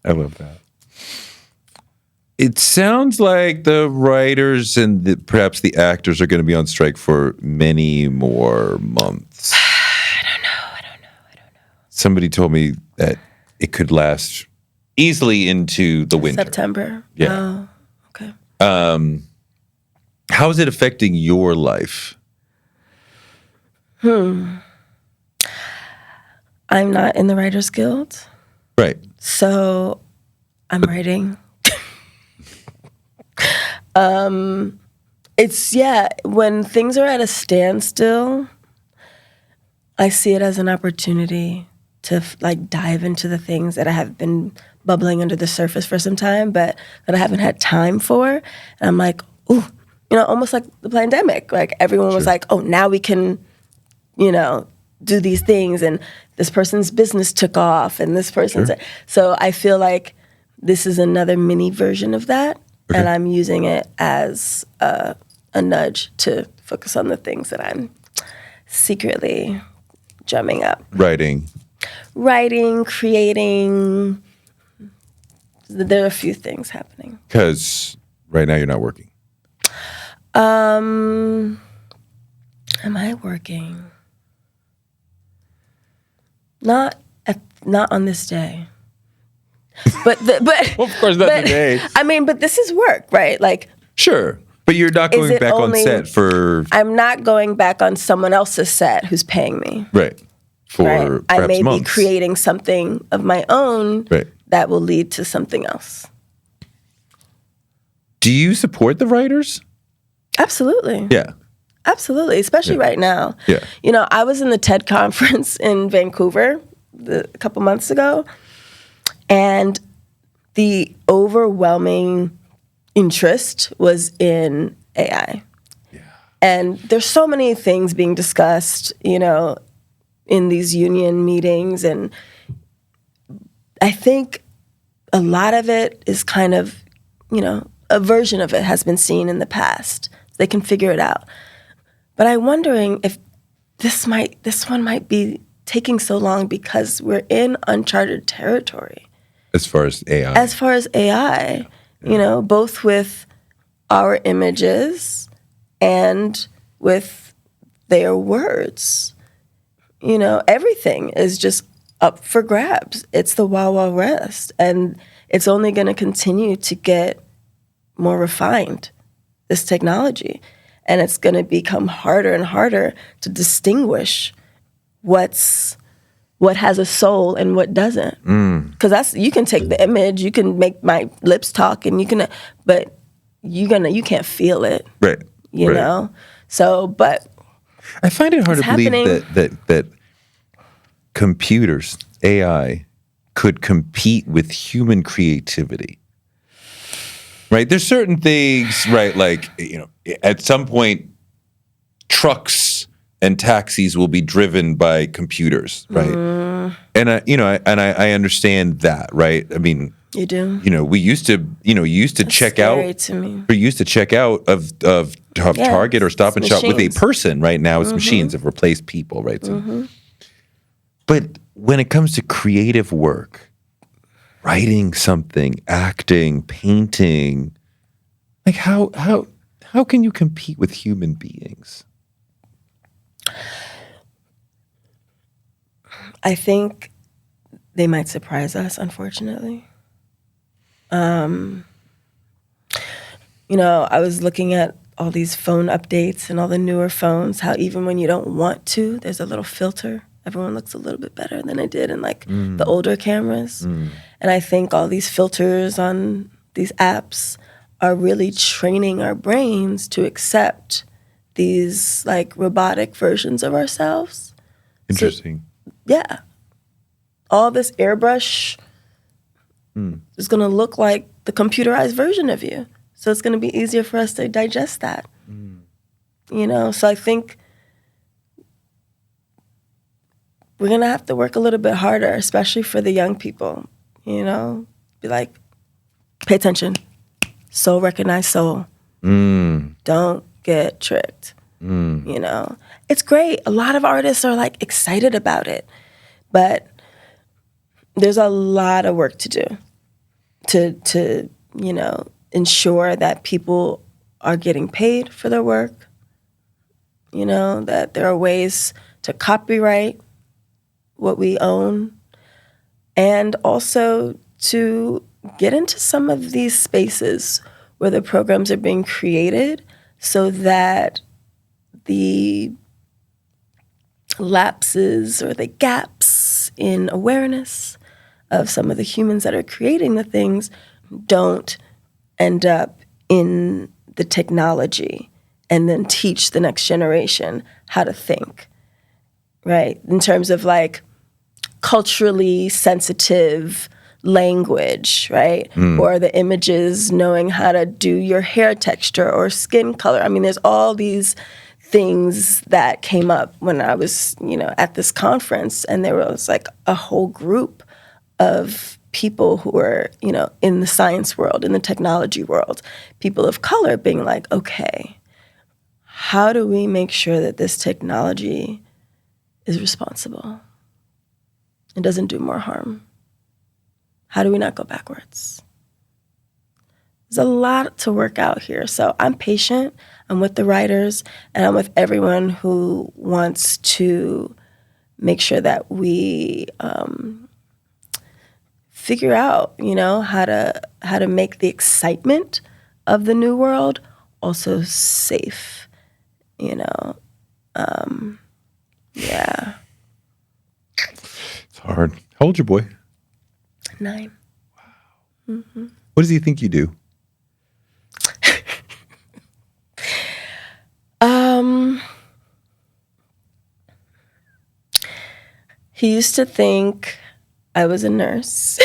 I love that. It sounds like the writers and perhaps the actors are going to be on strike for many more months. I don't know. Somebody told me that it could last easily into the winter. September. Yeah. Oh, okay. How is it affecting your life? I'm not in the Writers Guild. Right. So I'm writing. It's, when things are at a standstill, I see it as an opportunity to like dive into the things that I have been bubbling under the surface for some time, but that I haven't had time for. And I'm like, ooh, almost like the pandemic. Like everyone was like, oh, now we can, do these things. And this person's business took off and this person's. So I feel like this is another mini version of that. Okay. And I'm using it as a nudge to focus on the things that I'm secretly drumming up. Writing, creating. There are a few things happening. Because right now you're not working. Am I working? Not on this day. But well, of course not today. I mean, but this is work, right? Like sure. But you're not going back on set for... I'm not going back on someone else's set who's paying me. Right. For perhaps I may months. be creating something of my own that will lead to something else. Do you support the writers? Absolutely. Yeah. Absolutely, especially right now. Yeah. I was in the TED conference in Vancouver a couple months ago, and the overwhelming interest was in AI. Yeah. And there's so many things being discussed, in these union meetings, and I think a lot of it is kind of, a version of it has been seen in the past. They can figure it out. But I'm wondering if this one might be taking so long because we're in uncharted territory. As far as AI. Both with our images and with their words. Everything is just up for grabs. It's the Wild Wild West. And it's only going to continue to get more refined, this technology. And it's going to become harder and harder to distinguish what has a soul and what doesn't. Because you can take the image, you can make my lips talk, and but you can't feel it. Right. You know? So, but I find it hard to believe that computers, AI, could compete with human creativity. Right? There's certain things, right? Like, at some point, trucks and taxis will be driven by computers, right? And I understand that, right? I mean, you do. We used to, check out. To me. We used to check out of Target or Stop and Shop with a person. Right now, it's machines have replaced people, right? So, but when it comes to creative work, writing something, acting, painting, like how can you compete with human beings? I think they might surprise us, unfortunately. I was looking at all these phone updates and all the newer phones, how even when you don't want to, there's a little filter. Everyone looks a little bit better than I did in the older cameras. And I think all these filters on these apps are really training our brains to accept these robotic versions of ourselves. Interesting. So, all this airbrush is going to look like the computerized version of you. So it's going to be easier for us to digest that. So I think we're going to have to work a little bit harder, especially for the young people, Be like, pay attention. Soul recognize soul. Don't get tricked. It's great. A lot of artists are excited about it, but there's a lot of work to do to ensure that people are getting paid for their work, that there are ways to copyright what we own, and also to get into some of these spaces where the programs are being created so that the lapses or the gaps in awareness of some of the humans that are creating the things don't end up in the technology and then teach the next generation how to think, right? In terms of like culturally sensitive language, right? Or the images, knowing how to do your hair texture or skin color. I mean, there's all these things that came up when I was, at this conference, and there was like a whole group of people who were, in the science world, in the technology world, people of color being like, okay, how do we make sure that this technology is responsible? It doesn't do more harm. How do we not go backwards? There's a lot to work out here. So I'm patient. I'm with the writers, and I'm with everyone who wants to make sure that we figure out, how to make the excitement of the new world also safe. Yeah. It's hard. How old's your boy? 9. Wow. Mm-hmm. What does he think you do? He used to think I was a nurse.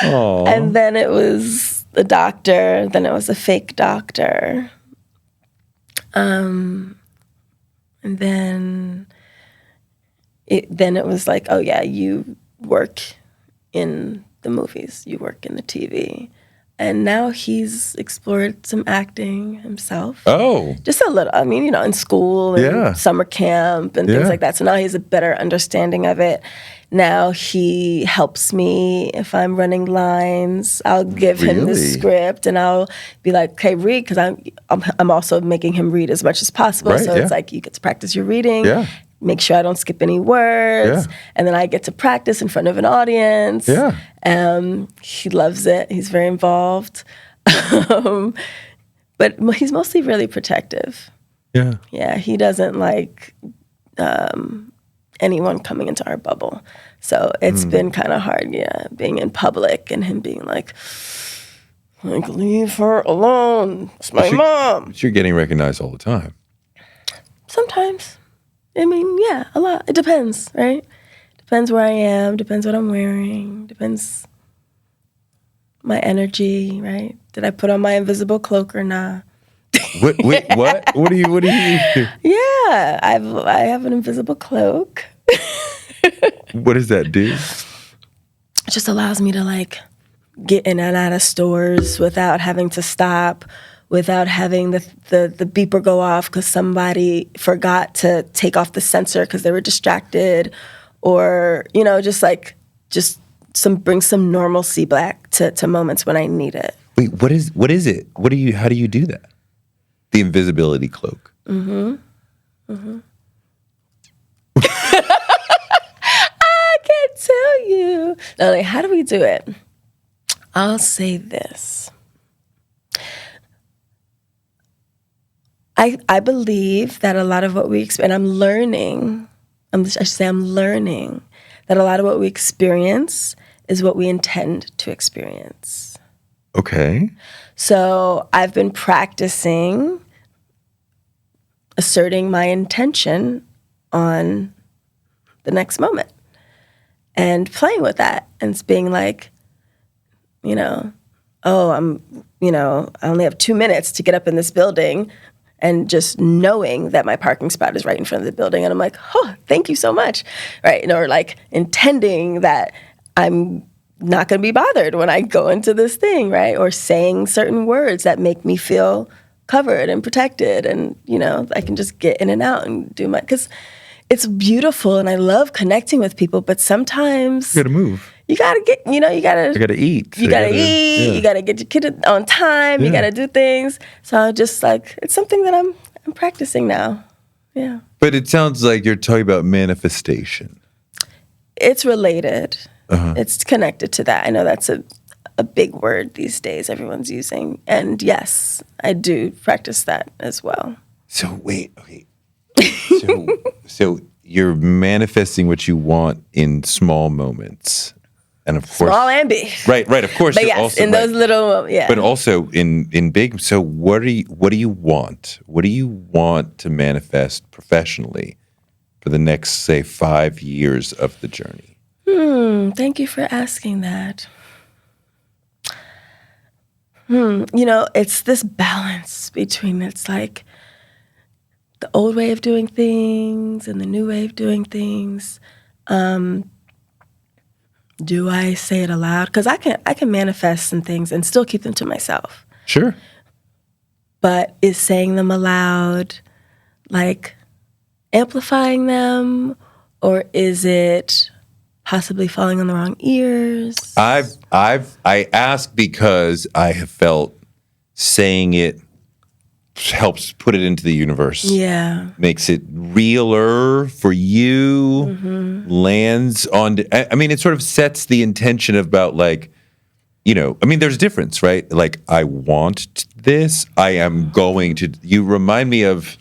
And then it was a doctor, then it was a fake doctor. And then it was like, oh yeah, you work in the movies, you work in the TV. And now he's explored some acting himself. Oh. Just a little. I mean, in school and summer camp and things like that. So now he has a better understanding of it. Now he helps me if I'm running lines. I'll give him the script and I'll be like, okay, read, because I'm also making him read as much as possible. Right, so it's like you get to practice your reading. Yeah. Make sure I don't skip any words. Yeah. And then I get to practice in front of an audience. Yeah. He loves it. He's very involved. But he's mostly really protective. Yeah. Yeah, he doesn't like anyone coming into our bubble. So it's been kind of hard, being in public and him being like, leave her alone. It's my mom. But you're getting recognized all the time. Sometimes. I mean, yeah, a lot. It depends, right? Depends where I am, depends what I'm wearing, depends my energy, right? Did I put on my invisible cloak or not? What? What do you do? Yeah, I have an invisible cloak. What does that do? It just allows me to like get in and out of stores without having to stop, without having the beeper go off because somebody forgot to take off the sensor because they were distracted, or bring some normalcy back to moments when I need it. Wait, what is it? How do you do that? The invisibility cloak. Mm-hmm. Mm-hmm. I can't tell you. No, like, how do we do it? I'll say this. I believe that a lot of what we experience, and I'm learning that a lot of what we experience is what we intend to experience. Okay. So I've been practicing asserting my intention on the next moment and playing with that and being like, I only have 2 minutes to get up in this building, and just knowing that my parking spot is right in front of the building. And I'm like, oh, thank you so much. Right. Or like intending that I'm not going to be bothered when I go into this thing. Right. Or saying certain words that make me feel covered and protected. And, I can just get in and out and do because it's beautiful and I love connecting with people. But sometimes you got to move. You got to get, you got to eat. You got to eat. Yeah. You got to get your kid on time. Yeah. You got to do things. So just like, it's something that I'm practicing now. Yeah. But it sounds like you're talking about manifestation. It's related. Uh-huh. It's connected to that. I know that's a big word these days everyone's using. And yes, I do practice that as well. So wait, okay. So you're manifesting what you want in small moments. And of course, small and big. Right. Of course, But yes, also, in those little, But also in big. So what do you want? What do you want to manifest professionally for the next, say, 5 years of the journey? Thank you for asking that. It's this balance between, it's like the old way of doing things and the new way of doing things. Do I say it aloud? Because I can manifest some things and still keep them to myself. Sure. But is saying them aloud like amplifying them, or is it possibly falling on the wrong ears? I ask because I have felt saying it helps put it into the universe. Yeah. Makes it realer for you, lands on, I mean, it sort of sets the intention about like, there's a difference, right? Like, I want this, I am going to, you remind me of,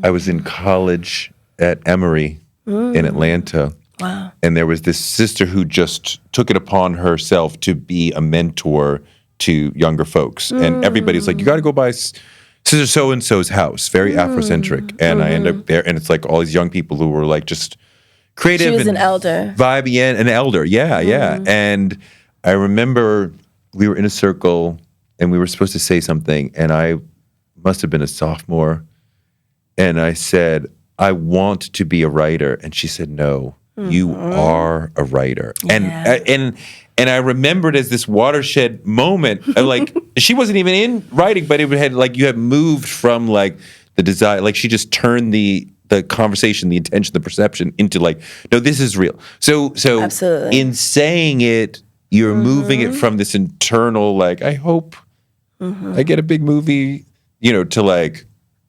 I was in college at Emory in Atlanta. Wow. And there was this sister who just took it upon herself to be a mentor to younger folks. And everybody's like, you got to go by Sister So-and-so's house, very Afrocentric. And I end up there, and it's like all these young people who were like just creative. She was and an elder. Vibey, an elder, yeah. And I remember we were in a circle, and we were supposed to say something, and I must have been a sophomore. And I said, I want to be a writer. And she said, no, you are a writer. Yeah. And I remembered as this watershed moment, like she wasn't even in writing, but it had like you had moved from like the desire, like she just turned the conversation, the intention, the perception into like, no, this is real. So Absolutely. In saying it, you're moving it from this internal, like, I hope I get a big movie, to like,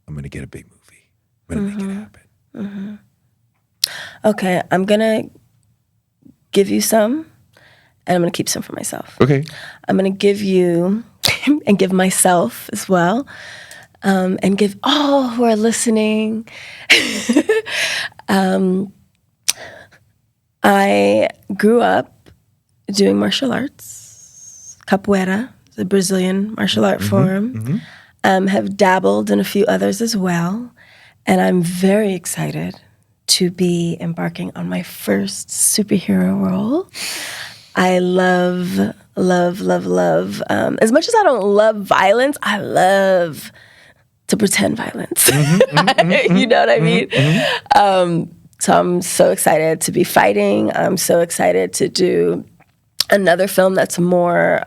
I'm going to get a big movie. I'm going to make it happen. Okay, I'm going to give you some, and I'm going to keep some for myself. Okay. I'm going to give you and give myself as well, and give all who are listening. I grew up doing martial arts, capoeira, the Brazilian martial art form. Have dabbled in a few others as well, and I'm very excited to be embarking on my first superhero role. I love. As much as I don't love violence, I love to pretend violence. You know what I mean? So I'm so excited to be fighting. I'm so excited to do another film that's more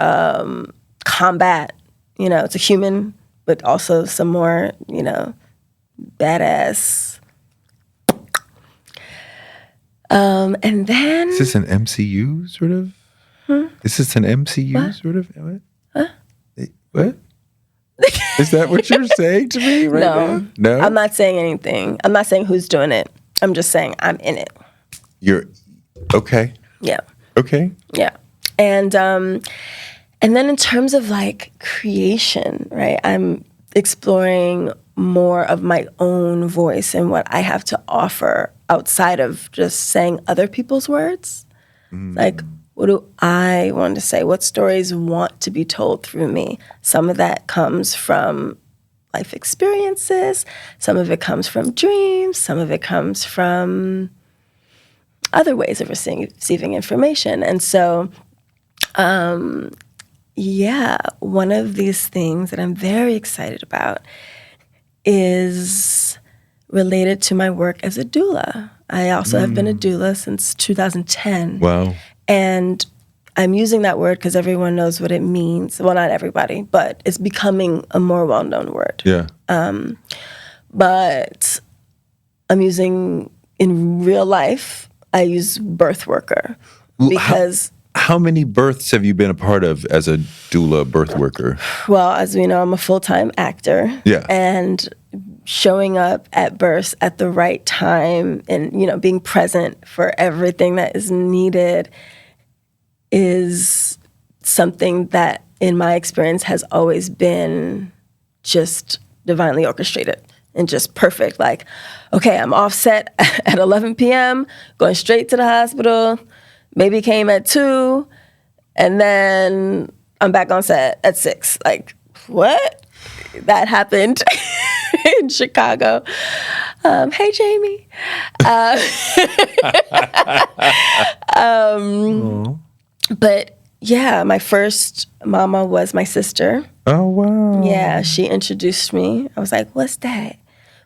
combat. It's a human, but also some more, badass. And then... Is this an MCU sort of? Is this an MCU sort of? What? Is that what you're saying to me right now? No? I'm not saying anything. I'm not saying who's doing it. I'm just saying I'm in it. You're... Okay. Yeah. Okay. Yeah. And then in terms of like creation, right? I'm exploring more of my own voice and what I have to offer outside of just saying other people's words. Like, what do I want to say? What stories want to be told through me? Some of that comes from life experiences. Some of it comes from dreams. Some of it comes from other ways of receiving information. And so, one of these things that I'm very excited about is related to my work as a doula. I also have been a doula since 2010. Wow. And I'm using that word because everyone knows what it means. Well, not everybody, but it's becoming a more well-known word. Yeah. But I'm using, in real life, I use birth worker because... How many births have you been a part of as a doula birth worker? Well, as we know, I'm a full-time actor. Yeah. And showing up at births at the right time and, being present for everything that is needed is something that, in my experience, has always been just divinely orchestrated and just perfect. Like, okay, I'm off set at 11 p.m., going straight to the hospital. Baby came at 2, and then I'm back on set at 6. Like, what? That happened in Chicago. Hey, Jamie. But yeah, my first mama was my sister. Oh, wow. Yeah, she introduced me. I was like, what's that?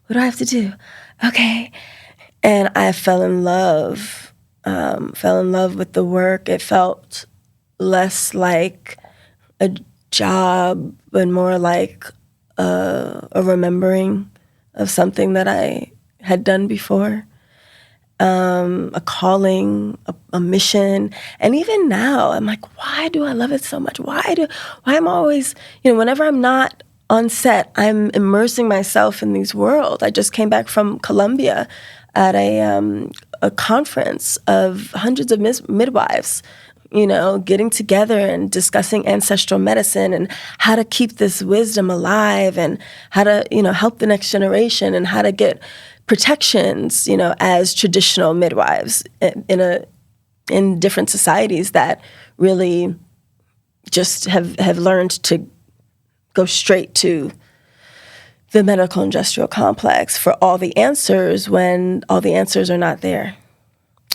What do I have to do? Okay. And I fell in love with the work. It felt less like a job, but more like a remembering of something that I had done before. A calling, a mission. And even now, I'm like, why do I love it so much? Why am I always, whenever I'm not on set, I'm immersing myself in these worlds. I just came back from Colombia at a conference of hundreds of midwives, getting together and discussing ancestral medicine and how to keep this wisdom alive and how to, help the next generation and how to get protections, as traditional midwives in different societies that really just have learned to go straight to the medical industrial complex for all the answers when all the answers are not there.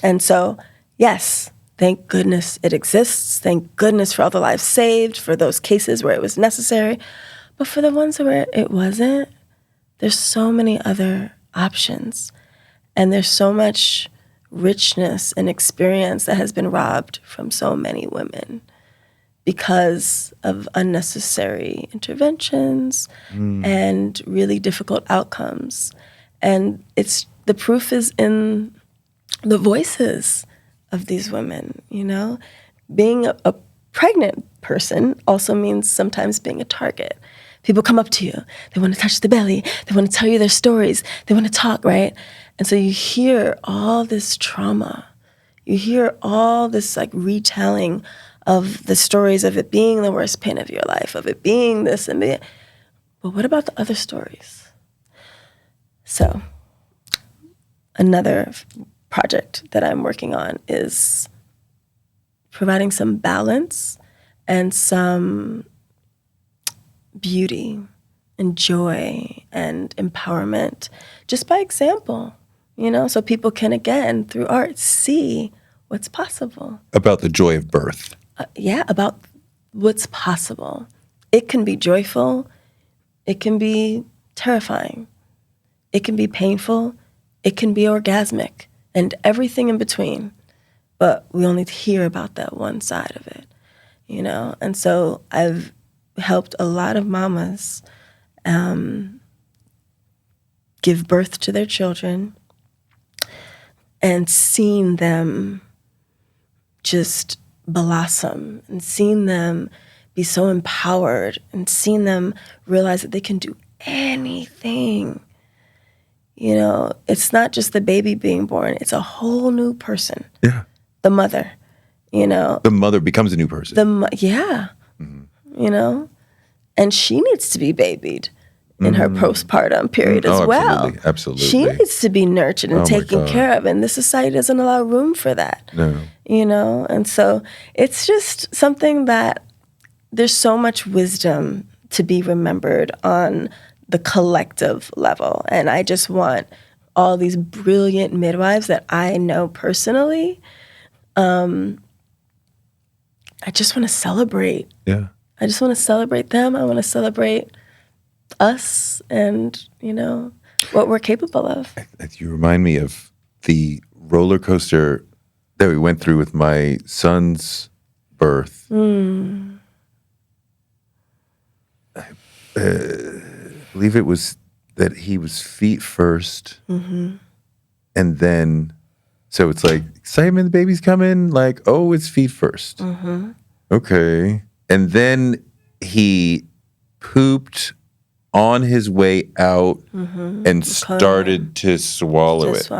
And so, yes, thank goodness it exists. Thank goodness for all the lives saved, for those cases where it was necessary. But for the ones where it wasn't, there's so many other options. And there's so much richness and experience that has been robbed from so many women because of unnecessary interventions and really difficult outcomes. And the proof is in the voices of these women, Being a pregnant person also means sometimes being a target. People come up to you. They want to touch the belly. They want to tell you their stories. They want to talk, right? And so you hear all this trauma. You hear all this retelling of the stories of it being the worst pain of your life, of it being this and that. But what about the other stories? So another project that I'm working on is providing some balance and some beauty and joy and empowerment just by example, so people can, again, through art, see what's possible. About the joy of birth. About what's possible. It can be joyful. It can be terrifying. It can be painful. It can be orgasmic and everything in between. But we only hear about that one side of it, And so I've helped a lot of mamas give birth to their children and seen them just blossom and seen them be so empowered and seen them realize that they can do anything. It's not just the baby being born. It's a whole new person. Yeah. The mother, The mother becomes a new person. And she needs to be babied in her postpartum period as well. Absolutely. She needs to be nurtured and taken care of, and this society doesn't allow room for that. No. And so it's just something that there's so much wisdom to be remembered on the collective level. And I just want all these brilliant midwives that I know personally, I just want to celebrate. Yeah. I just want to celebrate them. I want to celebrate us and, what we're capable of. You remind me of the roller coaster that we went through with my son's birth. I believe it was that he was feet first. And then, so it's like, excitement, the baby's coming. Like, oh, it's feet first. Okay. And then he pooped on his way out and started to swallow it.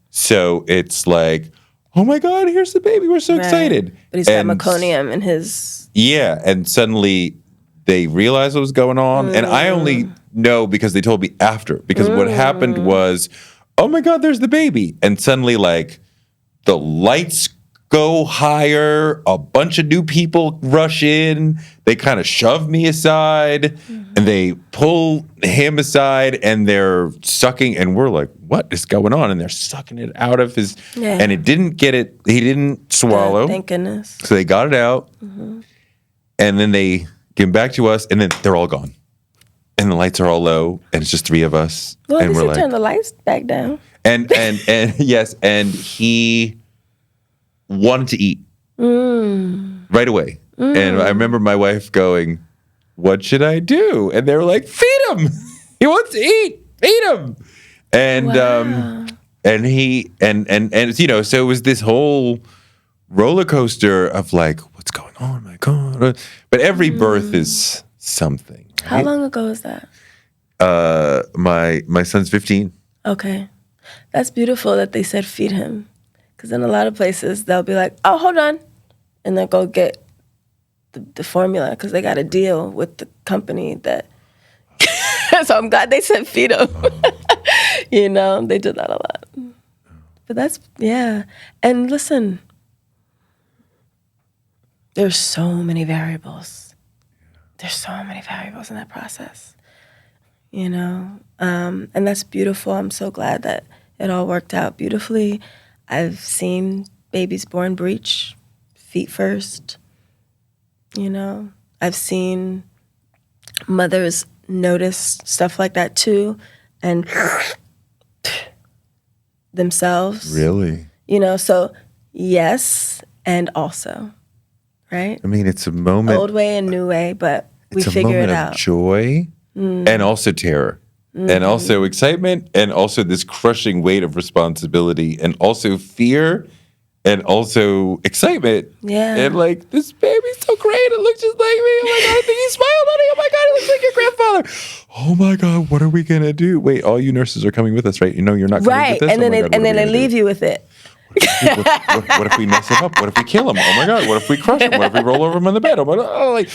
So it's like, oh my God, here's the baby. We're so excited. But he's got meconium in his... Yeah, and suddenly they realized what was going on. And I only know because they told me after. Because what happened was, oh my God, there's the baby. And suddenly the lights go hire a bunch of new people, rush in. They kind of shove me aside and they pull him aside and they're sucking. And we're like, what is going on? And they're sucking it out of his. Yeah. And he didn't swallow. Thank goodness. So they got it out. And then they give him back to us. And then they're all gone. And the lights are all low. And it's just 3 of us. Well, and at least turn the lights back down. And yes. And he wanted to eat right away. And I remember my wife going, what should I do? And they were like, feed him. He wants to eat. Feed him. And and he and you know, so it was this whole roller coaster of like, what's going on? My God. But every birth is something. Right? How long ago was that? My son's 15. Okay. That's beautiful that they said feed him. Because in a lot of places, they'll be like, oh, hold on. And they'll go get the formula because they got a deal with the company that. So I'm glad they said feed him. You know, they did that a lot. But that's, yeah. And listen, there's so many variables. There's so many variables in that process. You know? And that's beautiful. I'm so glad that it all worked out beautifully. I've seen babies born breech, feet first, you know. I've seen mothers notice stuff like that too and themselves. Really? You know, so yes and also, right? I mean, it's a moment. Old way and new way, but we figure it out. It's a moment of joy and also terror. And also excitement, and also this crushing weight of responsibility, and also fear, and also excitement. Yeah. And like, this baby's so great. It looks just like me. Oh my God, I think he smiled on it. Oh my God, it looks like your grandfather. Oh my God, what are we going to do? Wait, all you nurses are coming with us, right? You know you're not coming with us? And then they leave you with it. What if we mess him up? What if we kill him? Oh my God, what if we crush him? What if we roll over him on the bed? Oh my God, oh, like...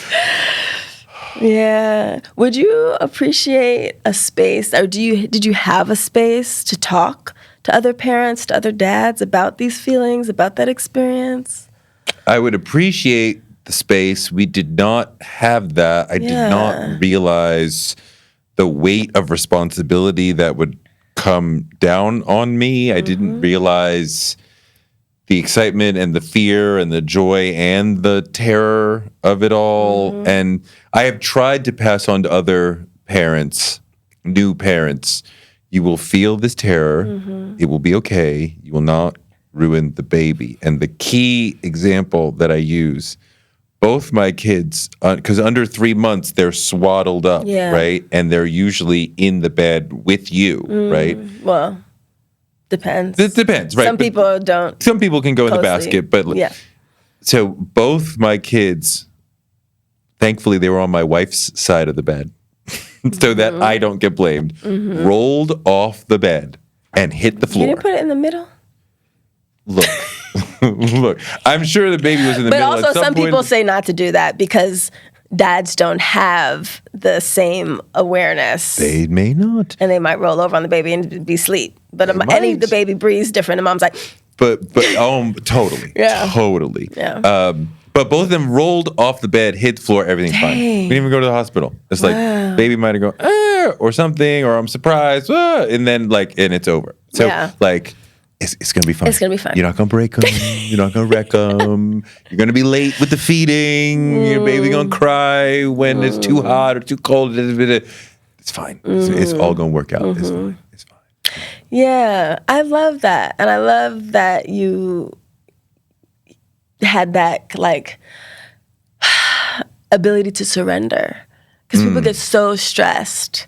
Yeah. Would you appreciate a space, or did you have a space to talk to other parents, to other dads about these feelings, about that experience? I would appreciate the space. We did not have that. I did not realize the weight of responsibility that would come down on me. I didn't realize the excitement and the fear and the joy and the terror of it all. And I have tried to pass on to other parents, new parents, you will feel this terror. It will be okay. You will not ruin the baby. And the key example that I use, both my kids, because under 3 months, they're swaddled up, right? And they're usually in the bed with you, right? Well, depends. It depends, right? Some people don't. Some people can go in the basket, but so both my kids, thankfully, they were on my wife's side of the bed, so that I don't get blamed. Rolled off the bed and hit the floor. You didn't put it in the middle? Look, look. I'm sure the baby was in the middle. But also, some people say not to do that because dads don't have the same awareness. They may not. And they might roll over on the baby and be asleep. But the baby breathes different. And mom's like... But totally. Totally. Yeah. But both of them rolled off the bed, hit the floor, everything's fine. We didn't even go to the hospital. It's like, baby might have gone, or something, or I'm surprised, and then and it's over. So it's going to be fine. It's going to be fine. You're not going to break them. You're not going to wreck them. You're going to be late with the feeding. Your baby going to cry when it's too hot or too cold. It's fine. It's all going to work out. It's fine. It's fine. Yeah, I love that. And I love that you had that, ability to surrender. Because people get so stressed,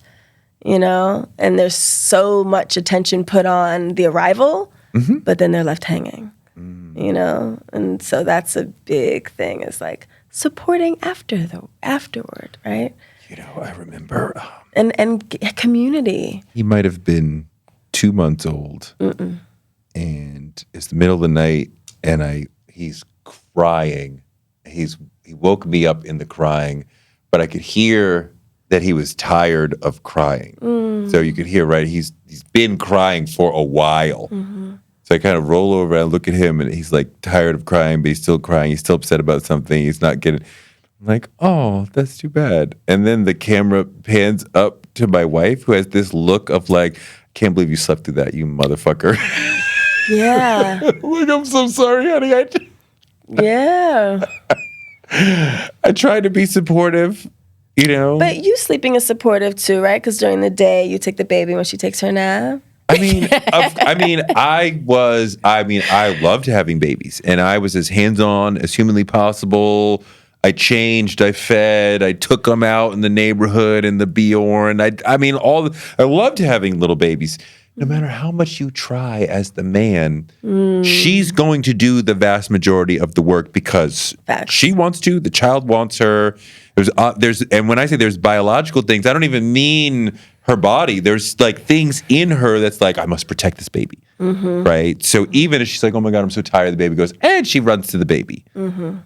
and there's so much attention put on the arrival, but then they're left hanging, And so that's a big thing, is supporting afterward, right? I remember. And community. He might have been 2 months old, and it's the middle of the night, and he's crying. He woke me up in the crying, but I could hear that he was tired of crying. So you could hear, right? He's been crying for a while, So I kind of roll over and look at him, and he's like tired of crying, but he's still crying. He's still upset about something. He's not getting. I'm like, oh, that's too bad. And then the camera pans up to my wife, who has this look of like, I can't believe you slept through that, you motherfucker. Yeah. Like, I'm so sorry, honey. Yeah. I tried to be supportive, you know. But you sleeping is supportive too, right? Because during the day you take the baby when she takes her nap. I loved having babies, and I was as hands-on as humanly possible. I changed, I fed, I took them out in the neighborhood in the Bjorn. I loved having little babies. No matter how much you try as the man, she's going to do the vast majority of the work because she wants to. The child wants her. And when I say there's biological things, I don't even mean her body. There's like things in her that's like, I must protect this baby, right? So even if she's like, oh my God, I'm so tired, the baby goes, and she runs to the baby,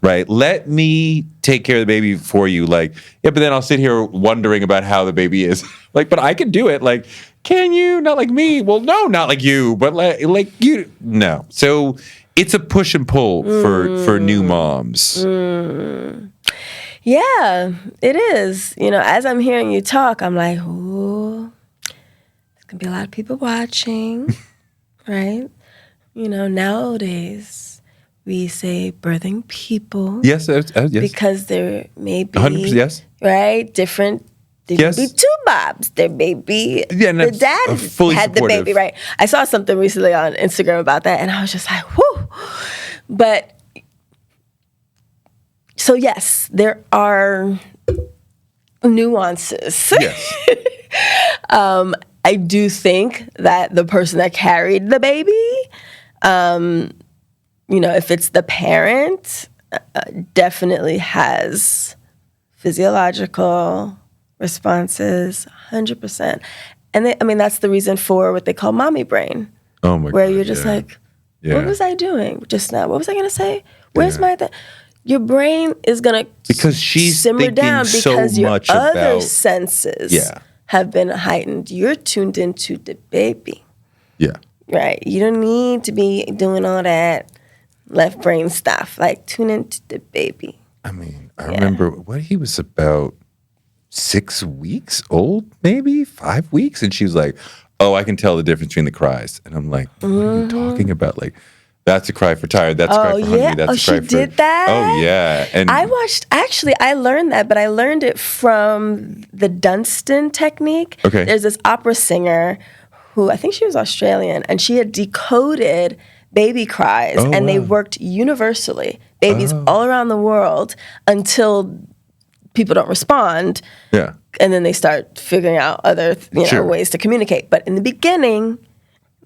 right? Let me take care of the baby for you. Like, yeah, but then I'll sit here wondering about how the baby is. Like, but I can do it. Like, can you? Not like me. Well, no, not like you, but like you. No. So it's a push and pull for new moms. Yeah, it is. You know, as I'm hearing you talk, I'm like, ooh, there's going to be a lot of people watching, right? You know, nowadays we say birthing people. Yes, yes. Because there may be, 100%, yes. Right, different. There may be two Bobs. There may be the dad had supportive. The baby, right? I saw something recently on Instagram about that, and I was just like, whoo. But so yes, there are nuances. Yes. I do think that the person that carried the baby, you know, if it's the parent, definitely has physiological responses, 100%. And that's the reason for what they call mommy brain. Oh my God. Where you're just like, what was I doing just now? What was I going to say? Where's my... Your brain is going to simmer down because your other senses have been heightened. You're tuned into the baby. Yeah. Right? You don't need to be doing all that left brain stuff. Like, tune into the baby. I remember he was about 6 weeks old, maybe 5 weeks. And she was like, oh, I can tell the difference between the cries. And I'm like, what are you talking about? Like, that's a cry for tired. That's a cry for hungry. That's a cry for... she did that? Oh, yeah. And I learned that, but I learned it from the Dunstan technique. Okay. There's this opera singer who, I think she was Australian, and she had decoded baby cries, and they worked universally. Babies all around the world until people don't respond. Yeah. And then they start figuring out other ways to communicate. But in the beginning...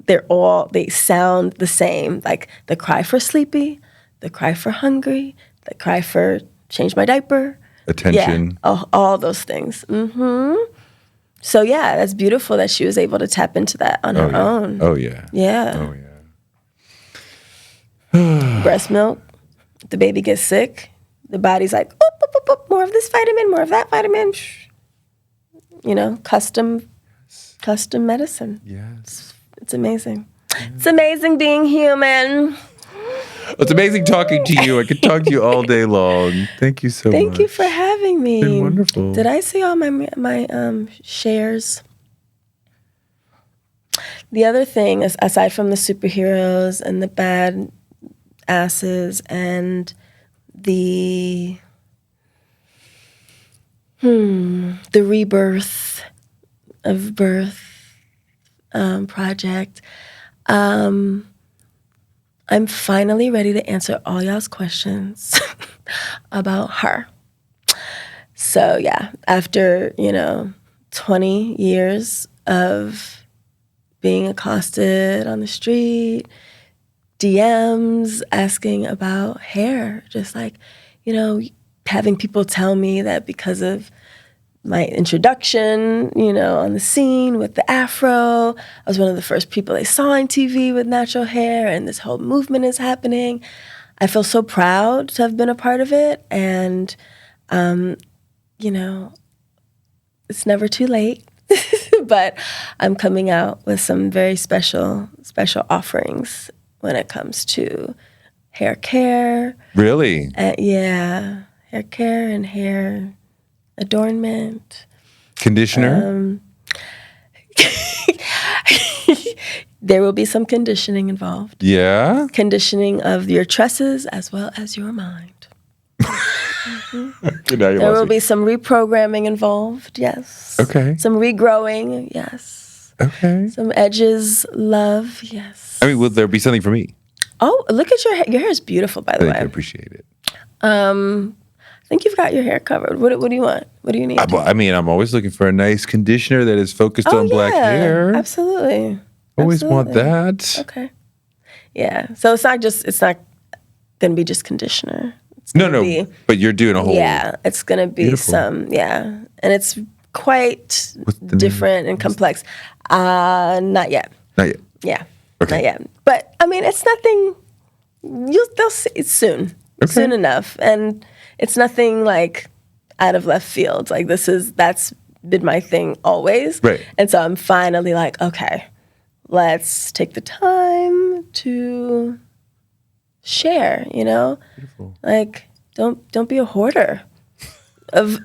they sound the same, like the cry for sleepy, the cry for hungry, the cry for change my diaper. Attention. Yeah, all those things. So yeah, that's beautiful that she was able to tap into that on her own. Oh yeah. Yeah. Oh yeah. Breast milk, the baby gets sick, the body's like, oop, oop, oop, oop, more of this vitamin, more of that vitamin. You know, custom medicine. Yes. It's amazing. It's amazing being human. It's amazing talking to you. I could talk to you all day long. Thank you so much. Thank you for having me. It's been wonderful. Did I see all my shares? The other thing, is, aside from the superheroes and the bad asses and the rebirth of birth, project. I'm finally ready to answer all y'all's questions about her. So yeah, after 20 years of being accosted on the street, DMs asking about hair, just like, having people tell me that because of my introduction, on the scene with the afro. I was one of the first people they saw on TV with natural hair, and this whole movement is happening. I feel so proud to have been a part of it, and, it's never too late, but I'm coming out with some very special offerings when it comes to hair care. Really? Yeah, hair care and hair adornment. Conditioner? There will be some conditioning involved. Yeah? Conditioning of your tresses as well as your mind. There will be some reprogramming involved, yes. Okay. Some regrowing, yes. Okay. Some edges, love, yes. I mean, will there be something for me? Oh, look at your hair. Your hair is beautiful, by the way. I appreciate it. I think you've got your hair covered. What do you want? What do you need? I mean, I'm always looking for a nice conditioner that is focused on black hair. Absolutely. Always want that. Okay. Yeah. So it's not going to be just conditioner. No, but you're doing a whole... Yeah, it's going to be Beautiful. and it's quite different and complex. Not yet. Not yet. Yeah, Okay. not yet. But, I mean, it's nothing... They'll see it soon. Okay. Soon enough. And it's nothing, like, out of left field. Like, that's been my thing always. Right. And so I'm finally like, okay, let's take the time to... share, you know? Beautiful. Like, don't be a hoarder of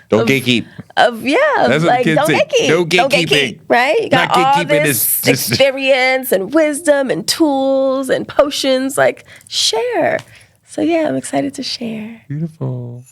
Don't gatekeep. That's what like the kids don't say. gatekeep. No Don't gatekeeping. gatekeep, right? You got Not all gatekeeping this is just- experience and wisdom and tools and potions. Like, share. So yeah, I'm excited to share. Beautiful.